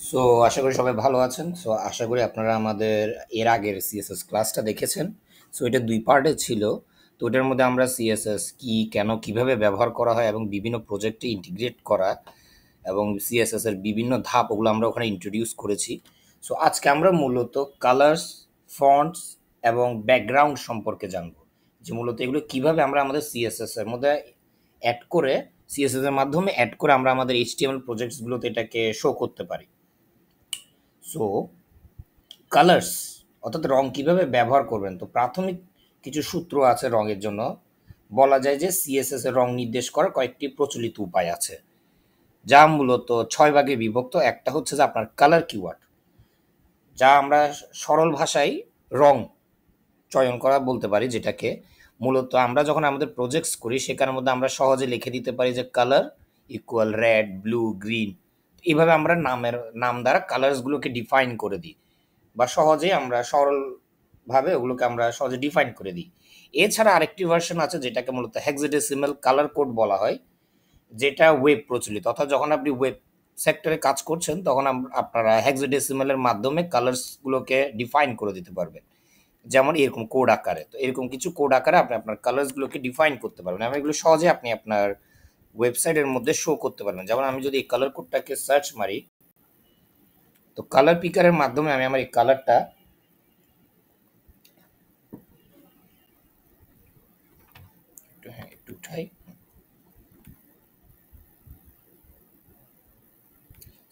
So আশা করি সবাই ভালো আছেন। সো আশা করি আপনারা আমাদের এর আগের সিএসএস ক্লাসটা দেখেছেন। সো এটা ২ পার্টে ছিল। তো এটার মধ্যে আমরা সিএসএস কি, কেন, কিভাবে ব্যবহার করা হয় এবং বিভিন্ন প্রজেক্টে ইন্টিগ্রেট করা এবং সিএসএস এর বিভিন্ন ধাপ ওগুলো আমরা ওখানে ইন্ট্রোডিউস করেছি। সো আজকে আমরা মূলত কালার্স, ফন্টস এবং ব্যাকগ্রাউন্ড সম্পর্কে জানবো। যে মূলত এগুলো কিভাবে আমরা আমাদের সিএসএস এর মধ্যে অ্যাড করে সিএসএস এর মাধ্যমে অ্যাড করে আমরা আমাদের এইচটিএমএল প্রজেক্টসগুলোতে এটাকে শো করতে পারি। সো কালার্স অর্থাৎ রং কিভাবে ব্যবহার করবেন, তো প্রাথমিক কিছু সূত্র আছে রঙের জন্য। বলা যায় যে সিএসএস এর রং নির্দেশ করার কয়েকটি প্রচলিত উপায় আছে, যা মূলত 6 ভাগে বিভক্ত। একটা হচ্ছে যে আপনার কালার কিওয়ার্ড, যা আমরা সরল ভাষায় রং চয়ন করা বলতে পারি, যেটাকে মূলত আমরা যখন আমাদের প্রজেক্টস করি সেখানের মধ্যে আমরা সহজে লিখে দিতে পারি যে colour equal red, blue, green. এইভাবে আমরা নাম দ্বারা কালার্সগুলোকে ডিফাইন করে দিই, বা সহজেই আমরা সরলভাবে ওগুলোকে আমরা সহজে ডিফাইন করে দিই। এছাড়া আরেকটি ভার্সন আছে যেটাকে মূলত হেক্সাডেসিমাল কালার কোড বলা হয়, যেটা ওয়েব প্রচলিত। অর্থাৎ যখন আপনি ওয়েব সেক্টরে কাজ করছেন তখন আপনারা হেক্সাডেসিমালের মাধ্যমে কালার্সগুলোকে ডিফাইন করে দিতে পারবেন, যেমন এরকম কোড আকারে। তো এরকম কিছু কোড আকারে আপনি আপনার কালার্সগুলোকে ডিফাইন করতে পারবেন এবং এগুলো সহজে আপনি আপনার ওয়েবসাইটের মধ্যে শো করতে পারবেন। যেমন আমি যদি এই কালার কোডটাকে সার্চ মারি, তো কালার পিকারের মাধ্যমে আমি আমার এই কালারটা একটু উঠাই।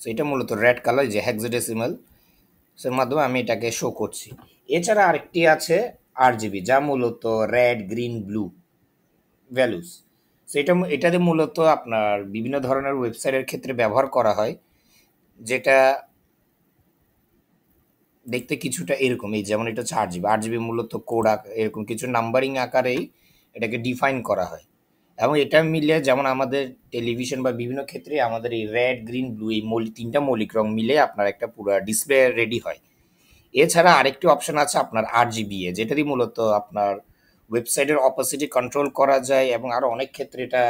সো এটা মূলত রেড কালার, যে হেক্সাডেসিমাল এর মাধ্যমে আমি এটাকে শো করছি। এছাড়া আরেকটি আছে আরজিবি, যা মূলত red, green, blue values. So এটাতে মূলত আপনার বিভিন্ন ধরনের ওয়েবসাইটের ক্ষেত্রে ব্যবহার করা হয়, যেটা দেখতে কিছুটা এরকম। এই যেমন এটা হচ্ছে 8 জিবি, 8 জিবি মূলত কোড এরকম কিছু নাম্বারিং আকারেই এটাকে ডিফাইন করা হয়। এবং এটা মিলে যেমন আমাদের টেলিভিশন বা বিভিন্ন ক্ষেত্রে আমাদের এই রেড, গ্রিন, ব্লু এই তিনটা মৌলিক রং মিলে আপনার একটা পুরো ডিসপ্লে রেডি হয়। এছাড়া আরেকটি অপশন আছে আপনার RGBA, যেটা দিয়ে মূলত আপনার ওয়েবসাইটের অপাসিটি কন্ট্রোল করা যায় এবং আরও অনেক ক্ষেত্রে এটা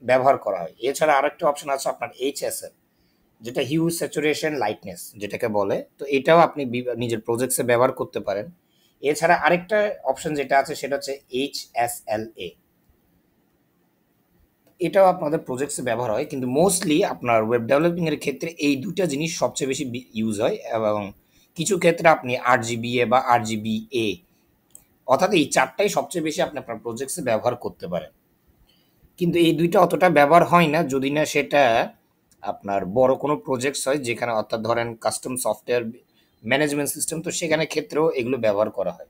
ব্যবহার করা হয়। এছাড়া আরেকটি অপশন আছে আপনার HSL, যেটা হিউ স্যাচুরেশন লাইটনেস যেটাকে বলে। তো এটাও আপনি নিজের প্রজেক্টসে ব্যবহার করতে পারেন। এছাড়া আরেকটা অপশন যেটা আছে সেটা হচ্ছে HSLA, এটাও আপনাদের প্রজেক্টসে ব্যবহার হয়, কিন্তু মোস্টলি আপনার ওয়েব ডেভেলপিং এর ক্ষেত্রে এই দুটা জিনিস সবচেয়ে বেশি ইউজ হয়। এবং কিছু ক্ষেত্রে আপনি RGBA বা RGBA, অর্থাৎ এই চারটাই সবচেয়ে বেশি আপনি আপনার প্রজেক্টসে ব্যবহার করতে পারেন। কিন্তু এই দুইটা অতটা ব্যবহার হয় না যদি না সেটা আপনার বড় কোনো প্রজেক্টস হয়, যেখানে অর্থাৎ ধরেন কাস্টম সফটওয়্যার ম্যানেজমেন্ট সিস্টেম, তো সেখানে ক্ষেত্রেও এগুলো ব্যবহার করা হয়।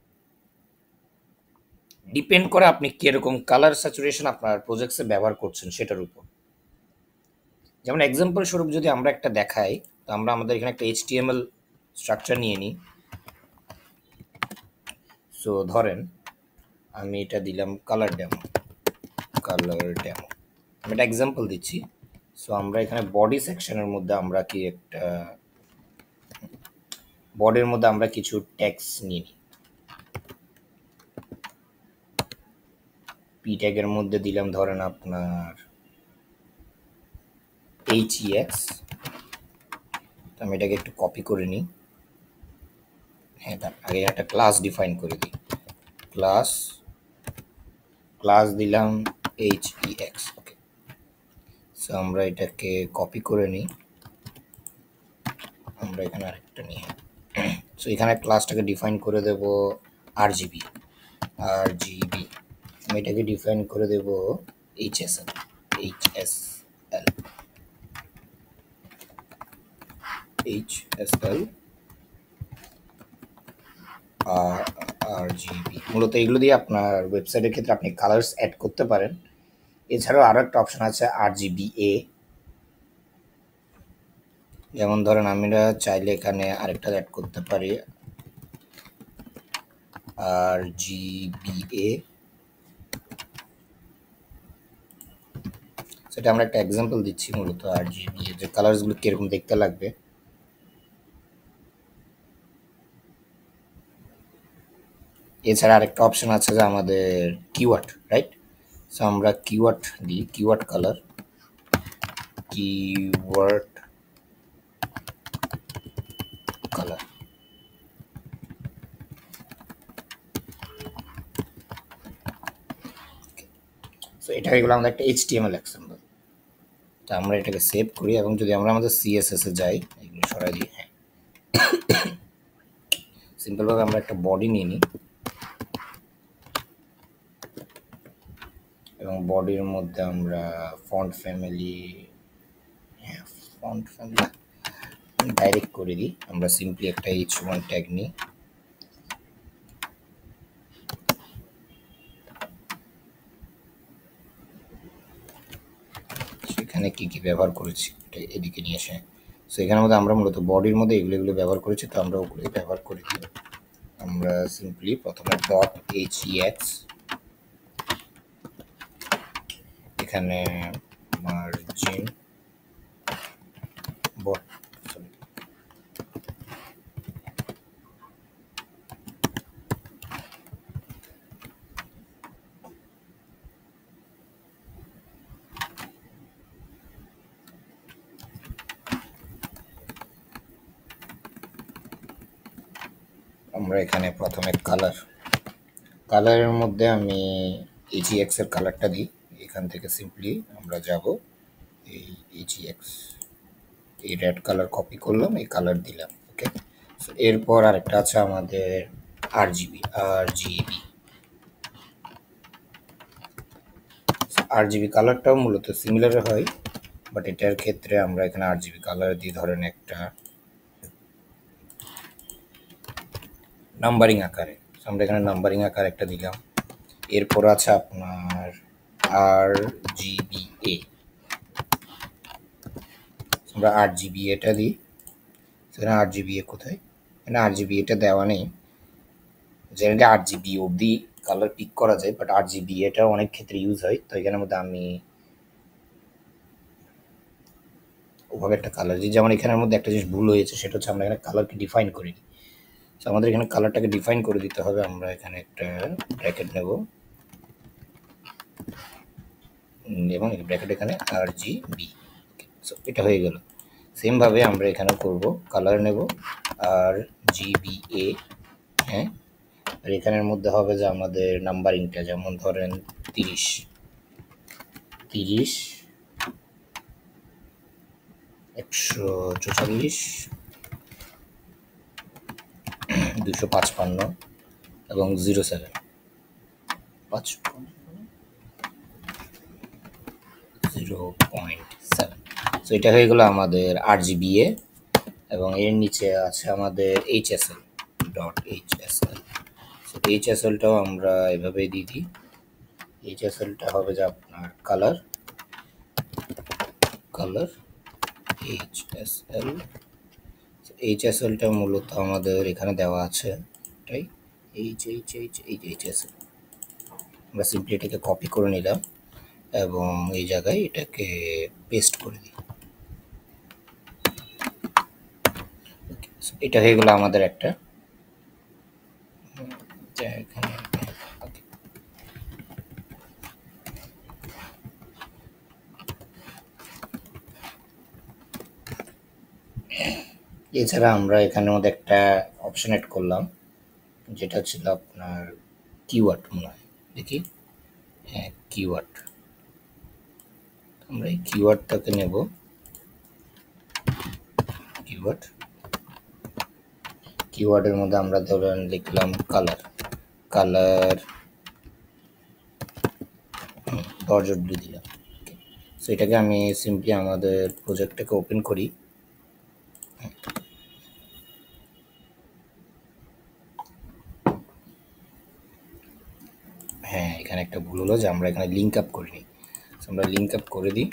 ডিপেন্ড করে আপনি কিরকম কালার স্যাচুরেশন আপনার প্রজেক্টসে ব্যবহার করছেন সেটার উপর। যেমন এক্সাম্পল স্বরূপ যদি আমরা একটা দেখাই, তো আমরা আমাদের এখানে একটা HTML স্ট্রাকচার নিয়ে নিই। সো ধরেন আমি এটা দিলাম কালার ডেমো, আমি একটা এক্সাম্পল দিচ্ছি। সো আমরা এখানে বডি সেকশনের মধ্যে আমরা কি একটা বডির মধ্যে আমরা কিছু ট্যাগস নিয়ে নিই। পি ট্যাগের মধ্যে দিলাম ধরেন আপনার HEX। আমি এটাকে একটু কপি করে নিই। হ্যাঁ, তার আগে একটা ক্লাস ডিফাইন করে দিই। ক্লাস দিলাম HEX। ওকে, সো আমরা এটাকে কপি করে নিই। আমরা এখানে আরেকটা নিই। সো এখানে ক্লাসটাকে ডিফাইন করে দেব RGB। আমি এটাকে ডিফাইন করে দেব HSL। RGB মূলত এগুলো দিয়ে আপনার ওয়েবসাইটের ক্ষেত্রে আপনি কালার্স অ্যাড করতে পারেন। এছাড়াও আরও একটা অপশন আছে RGBA, যেমন ধরেন আমরা চাইলে এখানে আরেকটা অ্যাড করতে পারি RGBA। সেটা আমরা একটা এক্সাম্পল দিচ্ছি মূলত RGBA যে কালার্সগুলো কিরকম দেখতে লাগবে। এছাড়া আরেকটা অপশন আছে যে আমাদের কিওয়ার্ড, রাইট? সো আমরা কিওয়ার্ড দিই, কিওয়ার্ড হয়ে গেল আমাদের একটা এইচটিএমএল এক্সাম্পল। তো আমরা এটাকে সেভ করি এবং যদি আমরা আমাদের সিএসএস এ যাই, এগুলো সরাই দিই। হ্যাঁ, সিম্পলভাবে আমরা একটা বডি নিয়ে নিই এবং বডির মধ্যে আমরা ফন্ট ফ্যামিলি, হ্যাঁ ফন্ট ফ্যামিলি ডাইরেক্ট করে দিই। আমরা সিম্পলি একটা h1 ট্যাগ নিই। সেখানে কি কি ব্যবহার করেছি এটা এদিকে নিয়ে আসে। সো এখানের মধ্যে আমরা মূলত বডির মধ্যে এগুলো ব্যবহার করেছি, তো আমরা ওগুলোই ব্যবহার করে দিই। আমরা সিম্পলি প্রথমে ডট হেক্স, এখানে মার্জিন বট, আমরা এখানে প্রথমে কালারের মধ্যে আমি এক্স এর কালারটা দিই। এখান থেকে সিম্পলি আমরা যাব এই এক্স, এই রেড কালার কপি করলাম, এই কালার দিলাম। ওকে, এরপর আরেকটা আছে আমাদের আরজিবি। আরজিবি কালারটাও মূলত সিমিলার হয়, বাট এটার ক্ষেত্রে আমরা এখানে আরজিবি কালার দিয়ে ধরেন একটা নাম্বারিং আকারে, আমরা এখানে নাম্বারিং আকার একটা দিলাম। এরপর আছে আপনার RGBA, আমরা RGBA-টা দিই। সেখানে RGBA কোথায়? এখানে RGBA-টা দেওয়া নেই। জেনারেলি RGB অবধি কালার পিক করা যায়, বাট RGBA-টা অনেক ক্ষেত্রে ইউজ হয়। তো এখানের মধ্যে আমি ওভাবে একটা কালার দিই। যেমন এখানের মধ্যে একটা জিনিস ভুল হয়েছে, সেটা হচ্ছে আমরা এখানে কালারকে ডিফাইন করিনি। তো আমাদের এখানে কালারটাকে ডিফাইন করে দিতে হবে। আমরা এখানে একটা ব্র্যাকেট নেব এবং ব্র্যাকেট এখানে RGB। সো এটা হয়ে গেল। সেমভাবে আমরা এখানে করব, কালার নেব RGBA, হ্যাঁ, আর এখানের মধ্যে হবে যে আমাদের নাম্বারিংটা, যেমন ধরেন 30, 144, 255 এবং 07, 0.7। সো এটা হয়ে গেল আমাদের RGBA এবং এর নিচে আছে আমাদের HSL ডট HSL। সো HSL-টাও আমরা এভাবেই দিয়ে দিই। HSL-টা হবে যে আপনার কালার HSL। HSL-টা মূলত আমাদের এখানে দেওয়া আছে, তাই HSL আমরা সিম্পলি এটাকে কপি করে নিলাম এবং এই জায়গায় এটাকে পেস্ট করে দিই। এটা হয়ে গেল আমাদের একটা এছাড়া আমরা এখানের মধ্যে একটা অপশন এড করলাম, যেটা ছিল আপনার কিওয়ার্ড। মনে হয় দেখি, হ্যাঁ কিওয়ার্ড। আমরা এই কিওয়ার্ডটাকে নেব, কিওয়ার্ডের মধ্যে আমরা ধরেন লিখলাম কালার দরজা ব্লু দিলাম। সো এটাকে আমি সিম্পলি আমাদের প্রজেক্টটাকে ওপেন করি। হ্যাঁ, এখানে একটা ভুল হলো যে আমরা এখানে লিঙ্ক আপ করিনি। আমরা লিঙ্ক আপ করে দিই।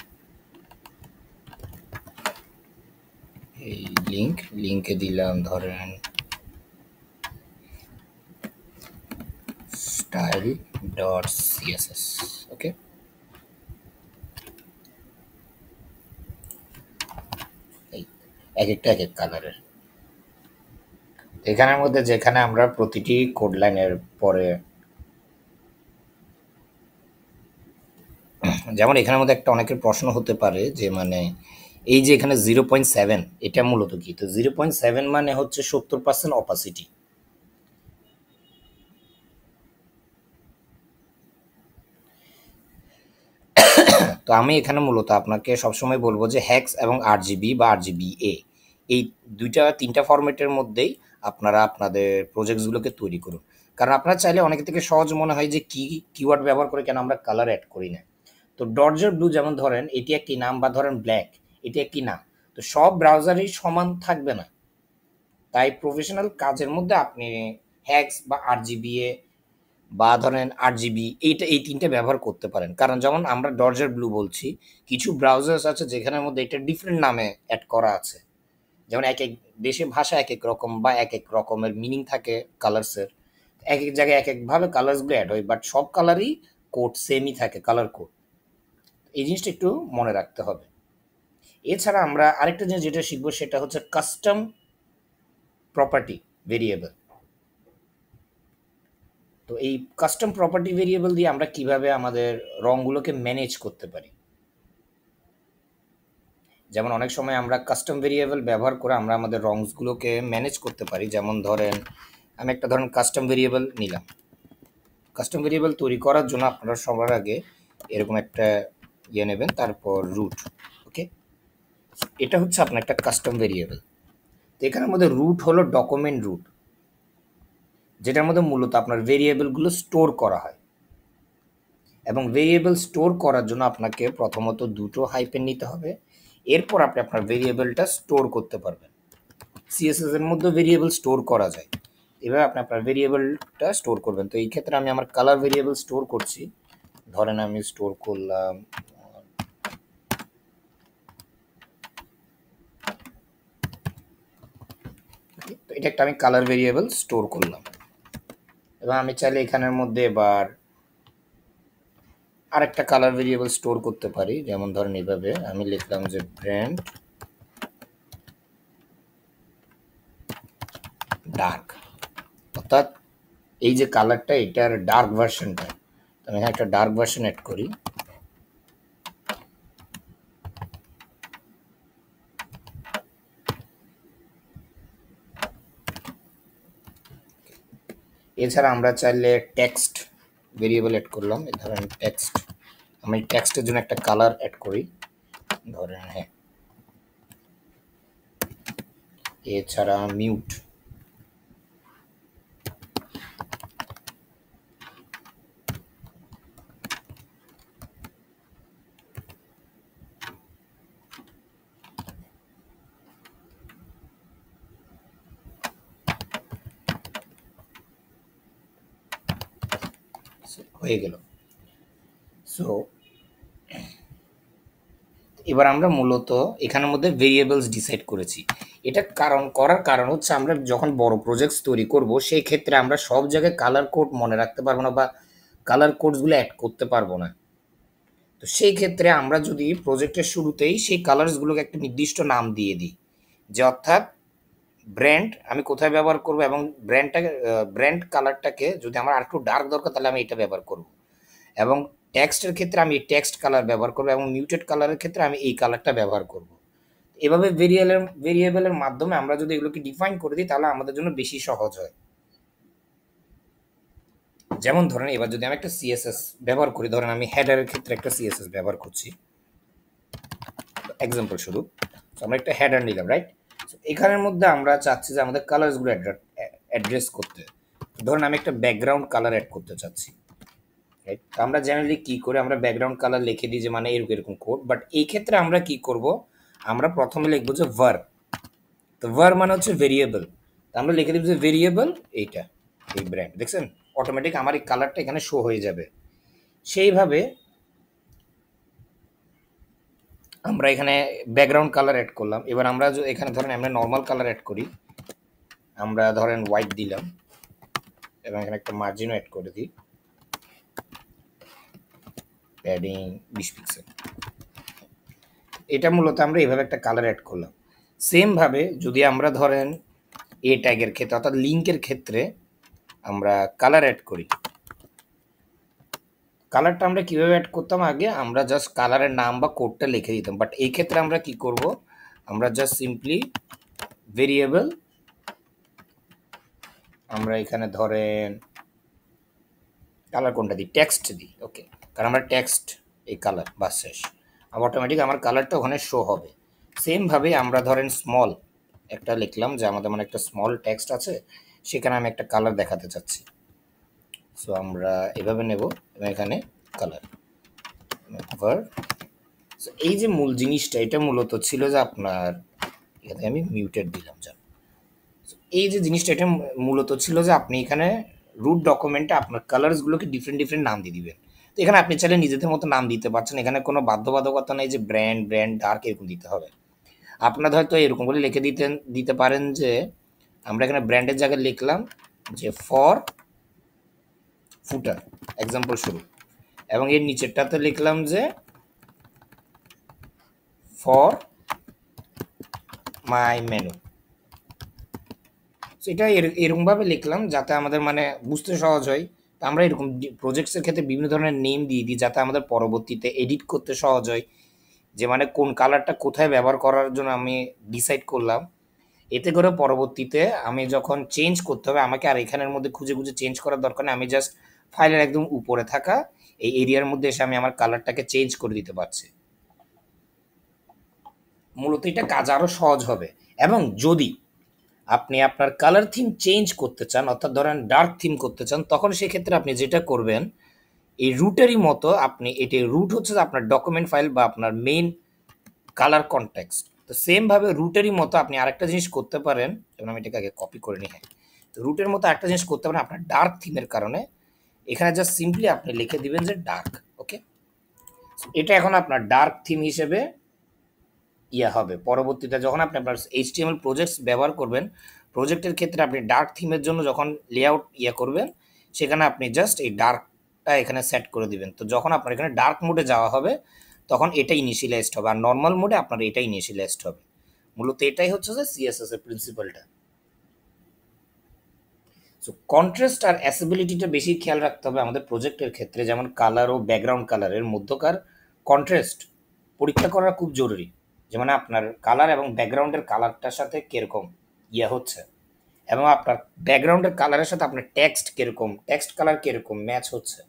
এই লিঙ্কে দিলাম ধরেন style.css। ওকে, এক একটা এক এক কালারের। এখানের মধ্যে যেখানে আমরা প্রতিটি কোড লাইনের পরে, যেমন এখানের মধ্যে একটা অনেকের প্রশ্ন হতে পারে যে মানে এই যে এখানে 0.7, এটা মূলত কি? তো 0.7 মানে হচ্ছে 70% অপাসিটি। তো আমি এখানে মূলত আপনাকে সবসময় বলবো যে হ্যাক্স এবং আরজিবি বা আরজিবিএ এই দুইটা তিনটা ফরম্যাটের মধ্যেই আপনারা আপনাদের প্রজেক্টসগুলোকে তৈরি করুন। কারণ আপনারা চাইলে অনেকে থেকে সহজ মনে হয় যে কি কিওয়ার্ড ব্যবহার করে কেন আমরা কালার অ্যাড করি না। তো ডজর ব্লু যেমন ধরেন এটি একটি নাম, বা ধরেন ব্ল্যাক এটি একটি নাম। তো সব ব্রাউজারই সমান থাকবে না। তাই প্রফেশনাল কাজের মধ্যে আপনি হ্যাক্স বা আরজিবিএ বা ধরেন আরজিবি এই তিনটে ব্যবহার করতে পারেন। কারণ যেমন আমরা ডজর ব্লু বলছি, কিছু ব্রাউজার্স আছে যেখানের মধ্যে এটা ডিফারেন্ট নামে অ্যাড করা আছে। যেমন এক এক দেশে ভাষা এক এক রকম বা এক এক রকমের মিনিং থাকে কালার্সের। এক এক জায়গায় এক একভাবে কালার্সগুলো অ্যাড হয়, বাট সব কালারই কোড সেমই থাকে, কালার কোড। এই জিনিসটা একটু মনে রাখতে হবে। এছাড়া আমরা আরেকটা জিনিস যেটা শিখবো সেটা হচ্ছে কাস্টম প্রপার্টি ভেরিয়েবল। তো এই কাস্টম প্রপার্টি ভেরিয়েবল দিয়ে আমরা কিভাবে আমাদের রঙগুলোকে ম্যানেজ করতে পারি। যেমন অনেক সময় আমরা কাস্টম ভেরিয়েবল ব্যবহার করে আমরা আমাদের রংসগুলোকে ম্যানেজ করতে পারি। যেমন ধরেন আমি একটা ধরেন কাস্টম ভেরিয়েবল নিলাম। কাস্টম ভেরিয়েবল তৈরি করার জন্য আপনারা সবার আগে এরকম একটা ইয়ে নেবেন, তারপর রুট। ওকে, এটা হচ্ছে আপনার একটা কাস্টম ভেরিয়েবল। তো এখানের মধ্যে রুট হলো ডকুমেন্ট রুট, যেটার মধ্যে মূলত আপনার ভেরিয়েবলগুলো স্টোর করা হয়। এবং ভেরিয়েবল স্টোর করার জন্য আপনাকে প্রথমত দুটো হাইফেন নিতে হবে, এরপর আপনি আপনার ভেরিয়েবলটা স্টোর করতে পারবেন। সিএসএস এর মধ্যে ভেরিয়েবল স্টোর করা যায়। এভাবে আপনি আপনার ভেরিয়েবলটা স্টোর করবেন। তো এই ক্ষেত্রে আমি আমার কালার ভেরিয়েবল স্টোর করছি। ধরেন আমি স্টোর করলাম তো এটা একটা আমি কালার ভেরিয়েবল স্টোর করলাম। এবং আমি চাইলে এখানের মধ্যে এবার আরেকটা কালার ভেরিয়েবল স্টোর করতে পারি। যেমন ধরেন এইভাবে আমি লিখলাম যে ব্র্যান্ড ডার্ক, অর্থাৎ এই যে কালারটা এটার ডার্ক ভার্সনটা। আমি এখানে একটা ডার্ক ভার্সন অ্যাড করি। এছাড়া আমরা চাইলে টেক্সট ভেরিয়েবল অ্যাড করলাম। ধরেন টেক্সট, আমি টেক্সটের জন্য একটা কালার অ্যাড করি ধরেন, হ্যাঁ। এছাড়া মিউট, হয়ে গেল। সো এবার আমরা মূলত এখানের মধ্যে ভেরিয়েবলস ডিসাইড করেছি। এটা করার কারণ হচ্ছে আমরা যখন বড় প্রজেক্টস তৈরি করব সেই ক্ষেত্রে আমরা সব জায়গায় কালার কোড মনে রাখতে পারবো না, বা কালার কোডসগুলো অ্যাড করতে পারবো না। তো সেই ক্ষেত্রে আমরা যদি প্রজেক্টের শুরুতেই সেই কালার্সগুলোকে একটা নির্দিষ্ট নাম দিয়ে দিই, যে অর্থাৎ ব্র্যান্ড আমি কোথায় ব্যবহার করব, এবং ব্র্যান্ড কালারটাকে যদি আমার আরেকটু ডার্ক দরকার তাহলে আমি এটা ব্যবহার করব, এবং টেক্সটের ক্ষেত্রে আমি টেক্সট কালার ব্যবহার করব, এবং মিউটেড কালারের ক্ষেত্রে আমি এই কালারটা ব্যবহার করব। এভাবে ভেরিয়েবলের মাধ্যমে আমরা যদি এগুলোকে ডিফাইন করে দিই তাহলে আমাদের জন্য বেশি সহজ হয়। যেমন ধরেন এবার যদি আমি একটা সিএসএস ব্যবহার করি, ধরেন আমি হেডারের ক্ষেত্রে একটা সিএসএস ব্যবহার করছি এক্সাম্পল স্বরূপ। আমরা একটা হেডার নিলাম, রাইট। এখানের মধ্যে আমরা চাচ্ছি যে আমাদের কালার্সগুলো অ্যাড্রেস করতে। ধরুন আমি একটা ব্যাকগ্রাউন্ড কালার অ্যাড করতে চাচ্ছি, রাইট। আমরা জেনারেলি কি করে আমরা ব্যাকগ্রাউন্ড কালার লিখে দিই যে মানে এরকম এরকম কোড, বাট এই ক্ষেত্রে আমরা কি করব, আমরা প্রথমে লিখবো যে ভার। তো ভার মানে হচ্ছে ভেরিয়েবল। আমরা লিখে দিব যে ভেরিয়েবল এইটা, এই ব্র্যান্ড, দেখছেন অটোমেটিক আমার এই কালারটা এখানে শো হয়ে যাবে। সেইভাবে আমরা এখানে ব্যাকগ্রাউন্ড কালার অ্যাড করলাম। এবার আমরা এখানে ধরেন আমরা নর্মাল কালার অ্যাড করি, আমরা ধরেন হোয়াইট দিলাম, এবং এখানে একটা মার্জিনও অ্যাড করে দিই, প্যাডিং 20 পিক্সেল। এটা মূলত আমরা এইভাবে একটা কালার অ্যাড করলাম। সেম ভাবে যদি আমরা ধরেন এ ট্যাগের ক্ষেত্রে অর্থাৎ লিঙ্কের ক্ষেত্রে আমরা কালার অ্যাড করি, কালারটা আমরা কিভাবে অ্যাড করতাম, আগে আমরা জাস্ট কালারের নাম বা কোডটা লিখে দিতাম, বাট এই ক্ষেত্রে আমরা কি করব, আমরা জাস্ট সিম্পলি ভেরিয়েবল, আমরা এখানে ধরেন কালার কোনটা দিই, টেক্সট দিই। ওকে, কারণ আমরা টেক্সট এই কালার বাস শেষ। অটোমেটিক আমার কালারটা ওখানে শো হবে। সেমভাবে আমরা ধরেন স্মল একটা লিখলাম যে আমাদের মানে একটা স্মল টেক্সট আছে, সেখানে আমি একটা কালার দেখাতে চাচ্ছি। সো আমরা এভাবে নেব এবং এখানে কালার ওভার। সো এই যে মূল জিনিসটা, এটা মূলত ছিল যে আপনার, এখানে আমি মিউটেড দিলাম যা। এই যে জিনিসটা, এটা মূলত ছিল যে আপনি এখানে রুট ডকুমেন্টে আপনার কালার্সগুলোকে ডিফারেন্ট ডিফারেন্ট নাম দিয়ে দিবেন। তো এখানে আপনি চাইলে নিজেদের মতো নাম দিতে পারছেন, এখানে কোনো বাধ্যবাধকতা নেই যে ব্র্যান্ড ব্র্যান্ড ডার্ক এরকম দিতে হবে। আপনার হয়তো এরকম করে লিখে দিতে পারেন যে আমরা এখানে ব্র্যান্ডের জায়গায় লিখলাম যে ফর ফুটার এক্সাম্পল শুরু, এবং এর নিচেরটাতে লিখলাম যে ফর মাই মেনু। এটা এরকমভাবে লিখলাম যাতে আমাদের মানে বুঝতে সহজ হয়। তো আমরা এরকম প্রজেক্টসের ক্ষেত্রে বিভিন্ন ধরনের নেম দিয়ে দিই যাতে আমাদের পরবর্তীতে এডিট করতে সহজ হয়, যে মানে কোন কালারটা কোথায় ব্যবহার করার জন্য আমি ডিসাইড করলাম। এতে করে পরবর্তীতে আমি যখন চেঞ্জ করতে হবে আমাকে আর এখানের মধ্যে খুঁজে খুঁজে চেঞ্জ করার দরকার নেই, আমি জাস্ট ফাইলের একদম উপরে থাকা এই এরিয়ার মধ্যে এসে আমি আমার কালারটাকে চেঞ্জ করে দিতে পারছি। মূলত এটা কাজ আরও সহজ হবে। এবং যদি আপনি আপনার কালার থিম চেঞ্জ করতে চান, অর্থাৎ ধরেন ডার্ক থিম করতে চান, তখন সেক্ষেত্রে আপনি যেটা করবেন, এই রুটেরই মতো আপনি, এটি রুট হচ্ছে যে আপনার ডকুমেন্ট ফাইল বা আপনার মেইন কালার কনটেক্সট। তো সেমভাবে রুটেরই মতো আপনি আরেকটা জিনিস করতে পারেন, যেমন আমি এটাকে আগে কপি করে নিই। হ্যাঁ, তো রুটের মতো একটা জিনিস করতে পারেন আপনার ডার্ক থিমের কারণে। এখানে জাস্ট সিম্পলি আপনি লিখে দিবেন যে ডার্ক। ওকে, এটা এখন আপনার ডার্ক থিম হিসেবে হবে। পরবর্তীতে যখন আপনি আপনার এইচটিএমএল প্রজেক্টস ব্যবহার করবেন, প্রজেক্টের ক্ষেত্রে আপনি ডার্ক থিমের জন্য যখন লেআউট করবেন, সেখানে আপনি জাস্ট এই ডার্কটা এখানে সেট করে দিবেন। তো যখন আপনার এখানে ডার্ক মোডে যাওয়া হবে তখন এটা ইনিশিয়ালাইজড হবে, আর নর্মাল মোডে আপনার এটা ইনিশিয়ালাইজড হবে। মূলত এটাই হচ্ছে যে সিএসএস এর প্রিন্সিপালটা। সো কন্ট্রাস্ট আর অ্যাসেবিলিটিটা বেশি খেয়াল রাখতে হবে আমাদের প্রজেক্টের ক্ষেত্রে, যেমন কালার ও ব্যাকগ্রাউন্ড কালারের মধ্যকার কন্ট্রাস্ট পরীক্ষা করা খুব জরুরি। যেমন আপনার কালার এবং ব্যাকগ্রাউন্ডের কালারটার সাথে কিরকম হচ্ছে, এবং আপনার ব্যাকগ্রাউন্ডের কালারের সাথে আপনার টেক্সট কিরকম, টেক্সট কালার কিরকম ম্যাচ হচ্ছে।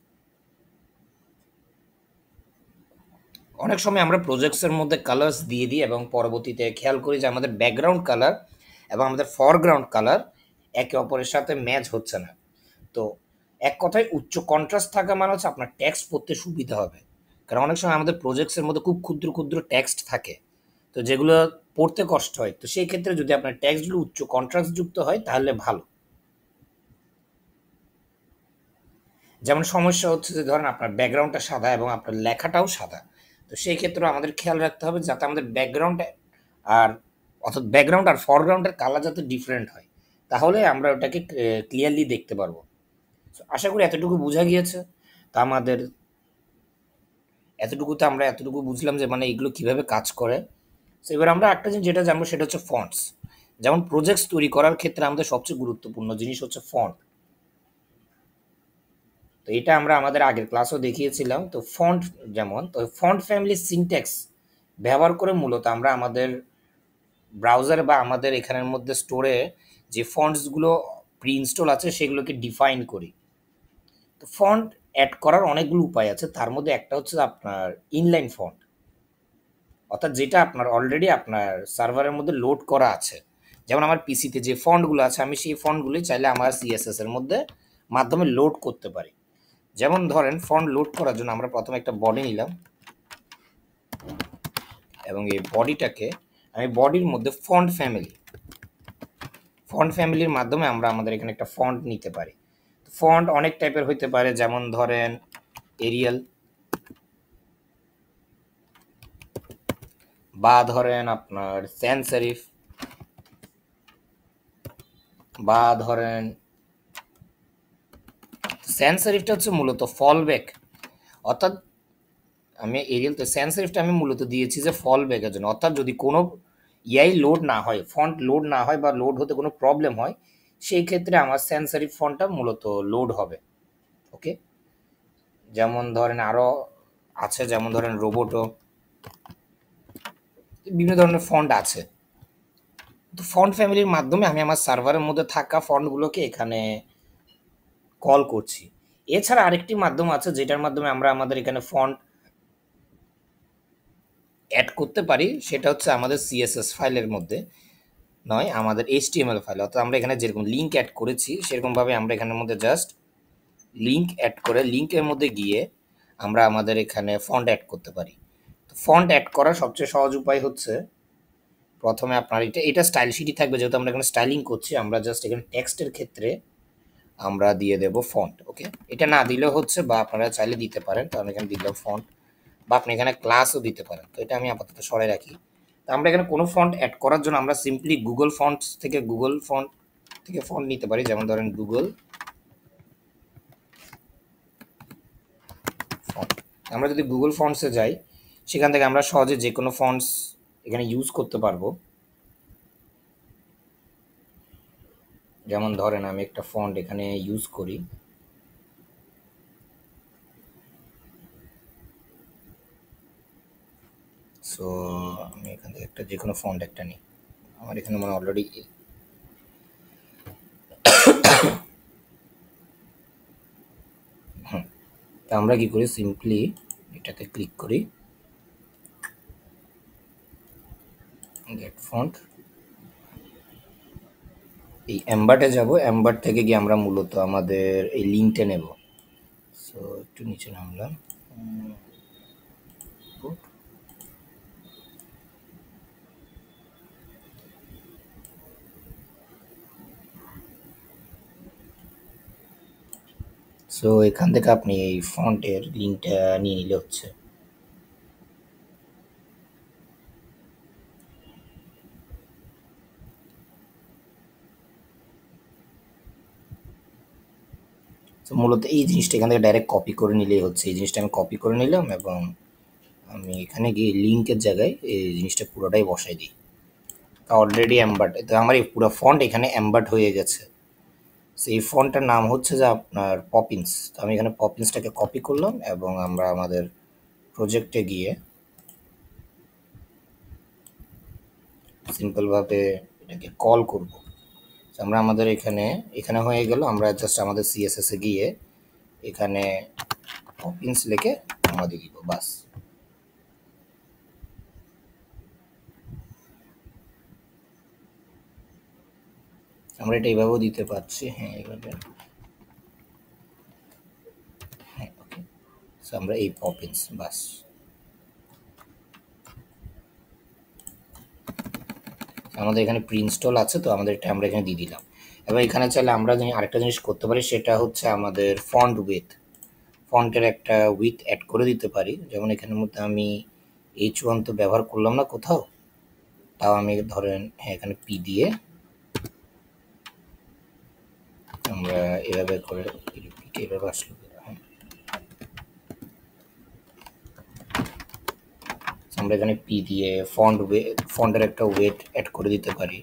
অনেক সময় আমরা প্রজেক্টসের মধ্যে কালার্স দিয়ে দিই এবং পরবর্তীতে খেয়াল করি যে আমাদের ব্যাকগ্রাউন্ড কালার এবং আমাদের ফরগ্রাউন্ড কালার একে অপরের সাথে ম্যাচ হচ্ছে না। তো এক কথায় উচ্চ কন্ট্রাস্ট থাকা মানে হচ্ছে আপনার টেক্সট পড়তে সুবিধা হবে। কারণ অনেক সময় আমাদের প্রজেক্টসের মধ্যে খুব ক্ষুদ্র ক্ষুদ্র টেক্সট থাকে, তো যেগুলো পড়তে কষ্ট হয়। তো সেই ক্ষেত্রে যদি আপনার টেক্সটগুলো উচ্চ কন্ট্রাস্ট যুক্ত হয় তাহলে ভালো। যেমন সমস্যা হচ্ছে যে ধরেন আপনার ব্যাকগ্রাউন্ডটা সাদা এবং আপনার লেখাটাও সাদা, তো সেই ক্ষেত্রে আমাদের খেয়াল রাখতে হবে যাতে আমাদের ব্যাকগ্রাউন্ড আর, অর্থাৎ ব্যাকগ্রাউন্ড আর ফরগ্রাউন্ডের কালার যাতে ডিফারেন্ট হয়, তাহলে আমরা ওটাকে ক্লিয়ারলি দেখতে পারবো। আশা করি এতটুকু বোঝা গিয়েছে। তা আমাদের এতটুকুতে আমরা এতটুকু বুঝলাম যে মানে এগুলো কিভাবে কাজ করে। তো এবার আমরা একটা জিনিস যেটা জানবো সেটা হচ্ছে ফন্টস। যেমন প্রজেক্টস তৈরি করার ক্ষেত্রে আমাদের সবচেয়ে গুরুত্বপূর্ণ জিনিস হচ্ছে ফন্ট। তো এটা আমরা আমাদের আগের ক্লাসও দেখিয়েছিলাম। তো ফন্ট, যেমন তো ফন্ট ফ্যামিলি সিনট্যাক্স ব্যবহার করে মূলত আমরা আমাদের ব্রাউজারে বা আমাদের এখানের মধ্যে স্টোরে যে ফন্টসগুলো প্রি ইনস্টল আছে সেগুলোকে ডিফাইন করি। তো ফন্ট অ্যাড করার অনেকগুলো উপায় আছে, তার মধ্যে একটা হচ্ছে আপনার ইনলাইন ফন্ট, অর্থাৎ যেটা আপনার অলরেডি আপনার সার্ভারের মধ্যে লোড করা আছে। যেমন আমার পিসিতে যে ফন্টগুলো আছে আমি সেই ফন্টগুলি চাইলে আমার সিএসএস এর মধ্যে মাধ্যমে লোড করতে পারি। যেমন ধরেন ফন্ট লোড করার জন্য আমরা প্রথমে একটা বডি নিলাম এবং এই বডিটাকে আমি বডির মধ্যে ফন্ট ফ্যামিলির মাধ্যমে আমরা আমাদের এখানে একটা ফন্ট নিতে পারি। ফন্ট অনেক টাইপের হইতে পারে, যেমন ধরেন এরিয়াল, বা ধরেন আপনার স্যান্স সেরিফ, বা ধরেন স্যান্স সেরিফটা হচ্ছে মূলত ফলব্যাক, অর্থাৎ আমি এরিয়ালতে স্যান্স সেরিফটা আমি মূলত দিয়েছি যে ফলব্যাকের জন্য, অর্থাৎ যদি কোনো লোড না হয়, ফন্ট লোড না হয় বা লোড হতে কোনো প্রবলেম হয়, সেই ক্ষেত্রে আমার স্যান্স সেরিফ ফন্টটা মূলত লোড হবে। ওকে, যেমন ধরেন আরও আছে, যেমন ধরেন রোবোটো, বিভিন্ন ধরনের ফন্ট আছে। তো ফন্ট ফ্যামিলির মাধ্যমে আমি আমার সার্ভারের মধ্যে থাকা ফন্টগুলোকে এখানে কল করছি। এছাড়া আরেকটি মাধ্যম আছে যেটার মাধ্যমে আমরা আমাদের এখানে ফন্ট অ্যাড করতে পারি সেটা হচ্ছে আমাদের সিএসএস ফাইলের মধ্যে নয়, আমাদের এইচটিএমএল ফাইল। অর্থাৎ আমরা এখানে যেরকম লিঙ্ক অ্যাড করেছি সেরকমভাবে আমরা এখানের মধ্যে জাস্ট লিঙ্ক অ্যাড করে লিঙ্কের মধ্যে গিয়ে আমরা আমাদের এখানে ফন্ট অ্যাড করতে পারি। তো ফন্ট অ্যাড করার সবচেয়ে সহজ উপায় হচ্ছে প্রথমে আপনার এটা স্টাইল শিটই থাকবে, যেহেতু আমরা এখানে স্টাইলিং করছি। আমরা জাস্ট এখানে টেক্সটের ক্ষেত্রে আমরা দিয়ে দেব ফন্ট। ওকে, এটা না দিলেও হচ্ছে, বা আপনারা চাইলে দিতে পারেন। তো আমি এখানে দিলাম ফন্ট, বা আপনি এখানে ক্লাসও দিতে পারেন। তো এটা আমি আপাতত সরাই রাখি। তো আমরা এখানে কোনো ফন্ট অ্যাড করার জন্য আমরা সিম্পলি গুগল ফন্টস থেকে ফন্ট নিতে পারি। যেমন ধরেন গুগল ফন্ট। আমরা যদি গুগল ফন্টসে যাই, সেখান থেকে আমরা সহজে যে কোনো ফন্টস এখানে ইউজ করতে পারবো। যেমন ধরেন আমি একটা ফন্ট এখানে ইউজ করি, সো আমি এখান থেকে একটা যে কোনো ফন্ট একটা নিই। আমার এখানে মানে অলরেডি তা আমরা কি করি, সিম্পলি এটাতে ক্লিক করি, গেট ফন্ট, এই এমবার্টে যাব। এমবার্ট থেকে গিয়ে আমরা মূলত আমাদের এই লিঙ্কটা নেব। সো একটু নিচে নামলাম, সো এখান থেকে আপনি এই ফন্টের লিঙ্কটা নিয়ে নিলে হচ্ছে। তো মূলত এই জিনিসটা এখান থেকে ডাইরেক্ট কপি করে নিলেই হচ্ছে। এই জিনিসটা আমি কপি করে নিলাম এবং আমি এখানে গিয়ে লিঙ্কের জায়গায় এই জিনিসটা পুরোটাই বসাই দিই। অলরেডি এমবার্ট, তো আমার এই পুরো ফন্ট এখানে এমবার্ট হয়ে গেছে। সেই ফন্টটার নাম হচ্ছে যে আপনার পপিন্স। তো আমি এখানে পপিন্সটাকে কপি করলাম এবং আমরা আমাদের প্রজেক্টে গিয়ে সিম্পলভাবে এটাকে কল করব। আমরা আমাদের এখানে হয়ে গেল। আমরা জাস্ট আমাদের সিএসএসে গিয়ে এখানে পপিন্স লিখে আমাদের দিব, বাস। আমরা এটা এইভাবেও দিতে পারছি, হ্যাঁ এইভাবে, হ্যাঁ ওকে। সো আমরা এই পপিন্স, বাস। আমাদের এখানে প্রি ইনস্টল আছে, তো আমাদের এটা আমরা এখানে দিয়ে দিলাম। এবার এখানে চাইলে আমরা আরেকটা জিনিস করতে পারি, সেটা হচ্ছে আমাদের ফন্ট ফন্টের একটা উইথ অ্যাড করে দিতে পারি। যেমন এখানের মধ্যে আমি H1 তো ব্যবহার করলাম না কোথাও, তাও আমি ধরেন হ্যাঁ এখানে পি দিয়ে আমরা এভাবে করে এভাবে আসলো। আমরা এখানে পি দিয়ে ফন্টের একটা ওয়েট অ্যাড করে দিতে পারি।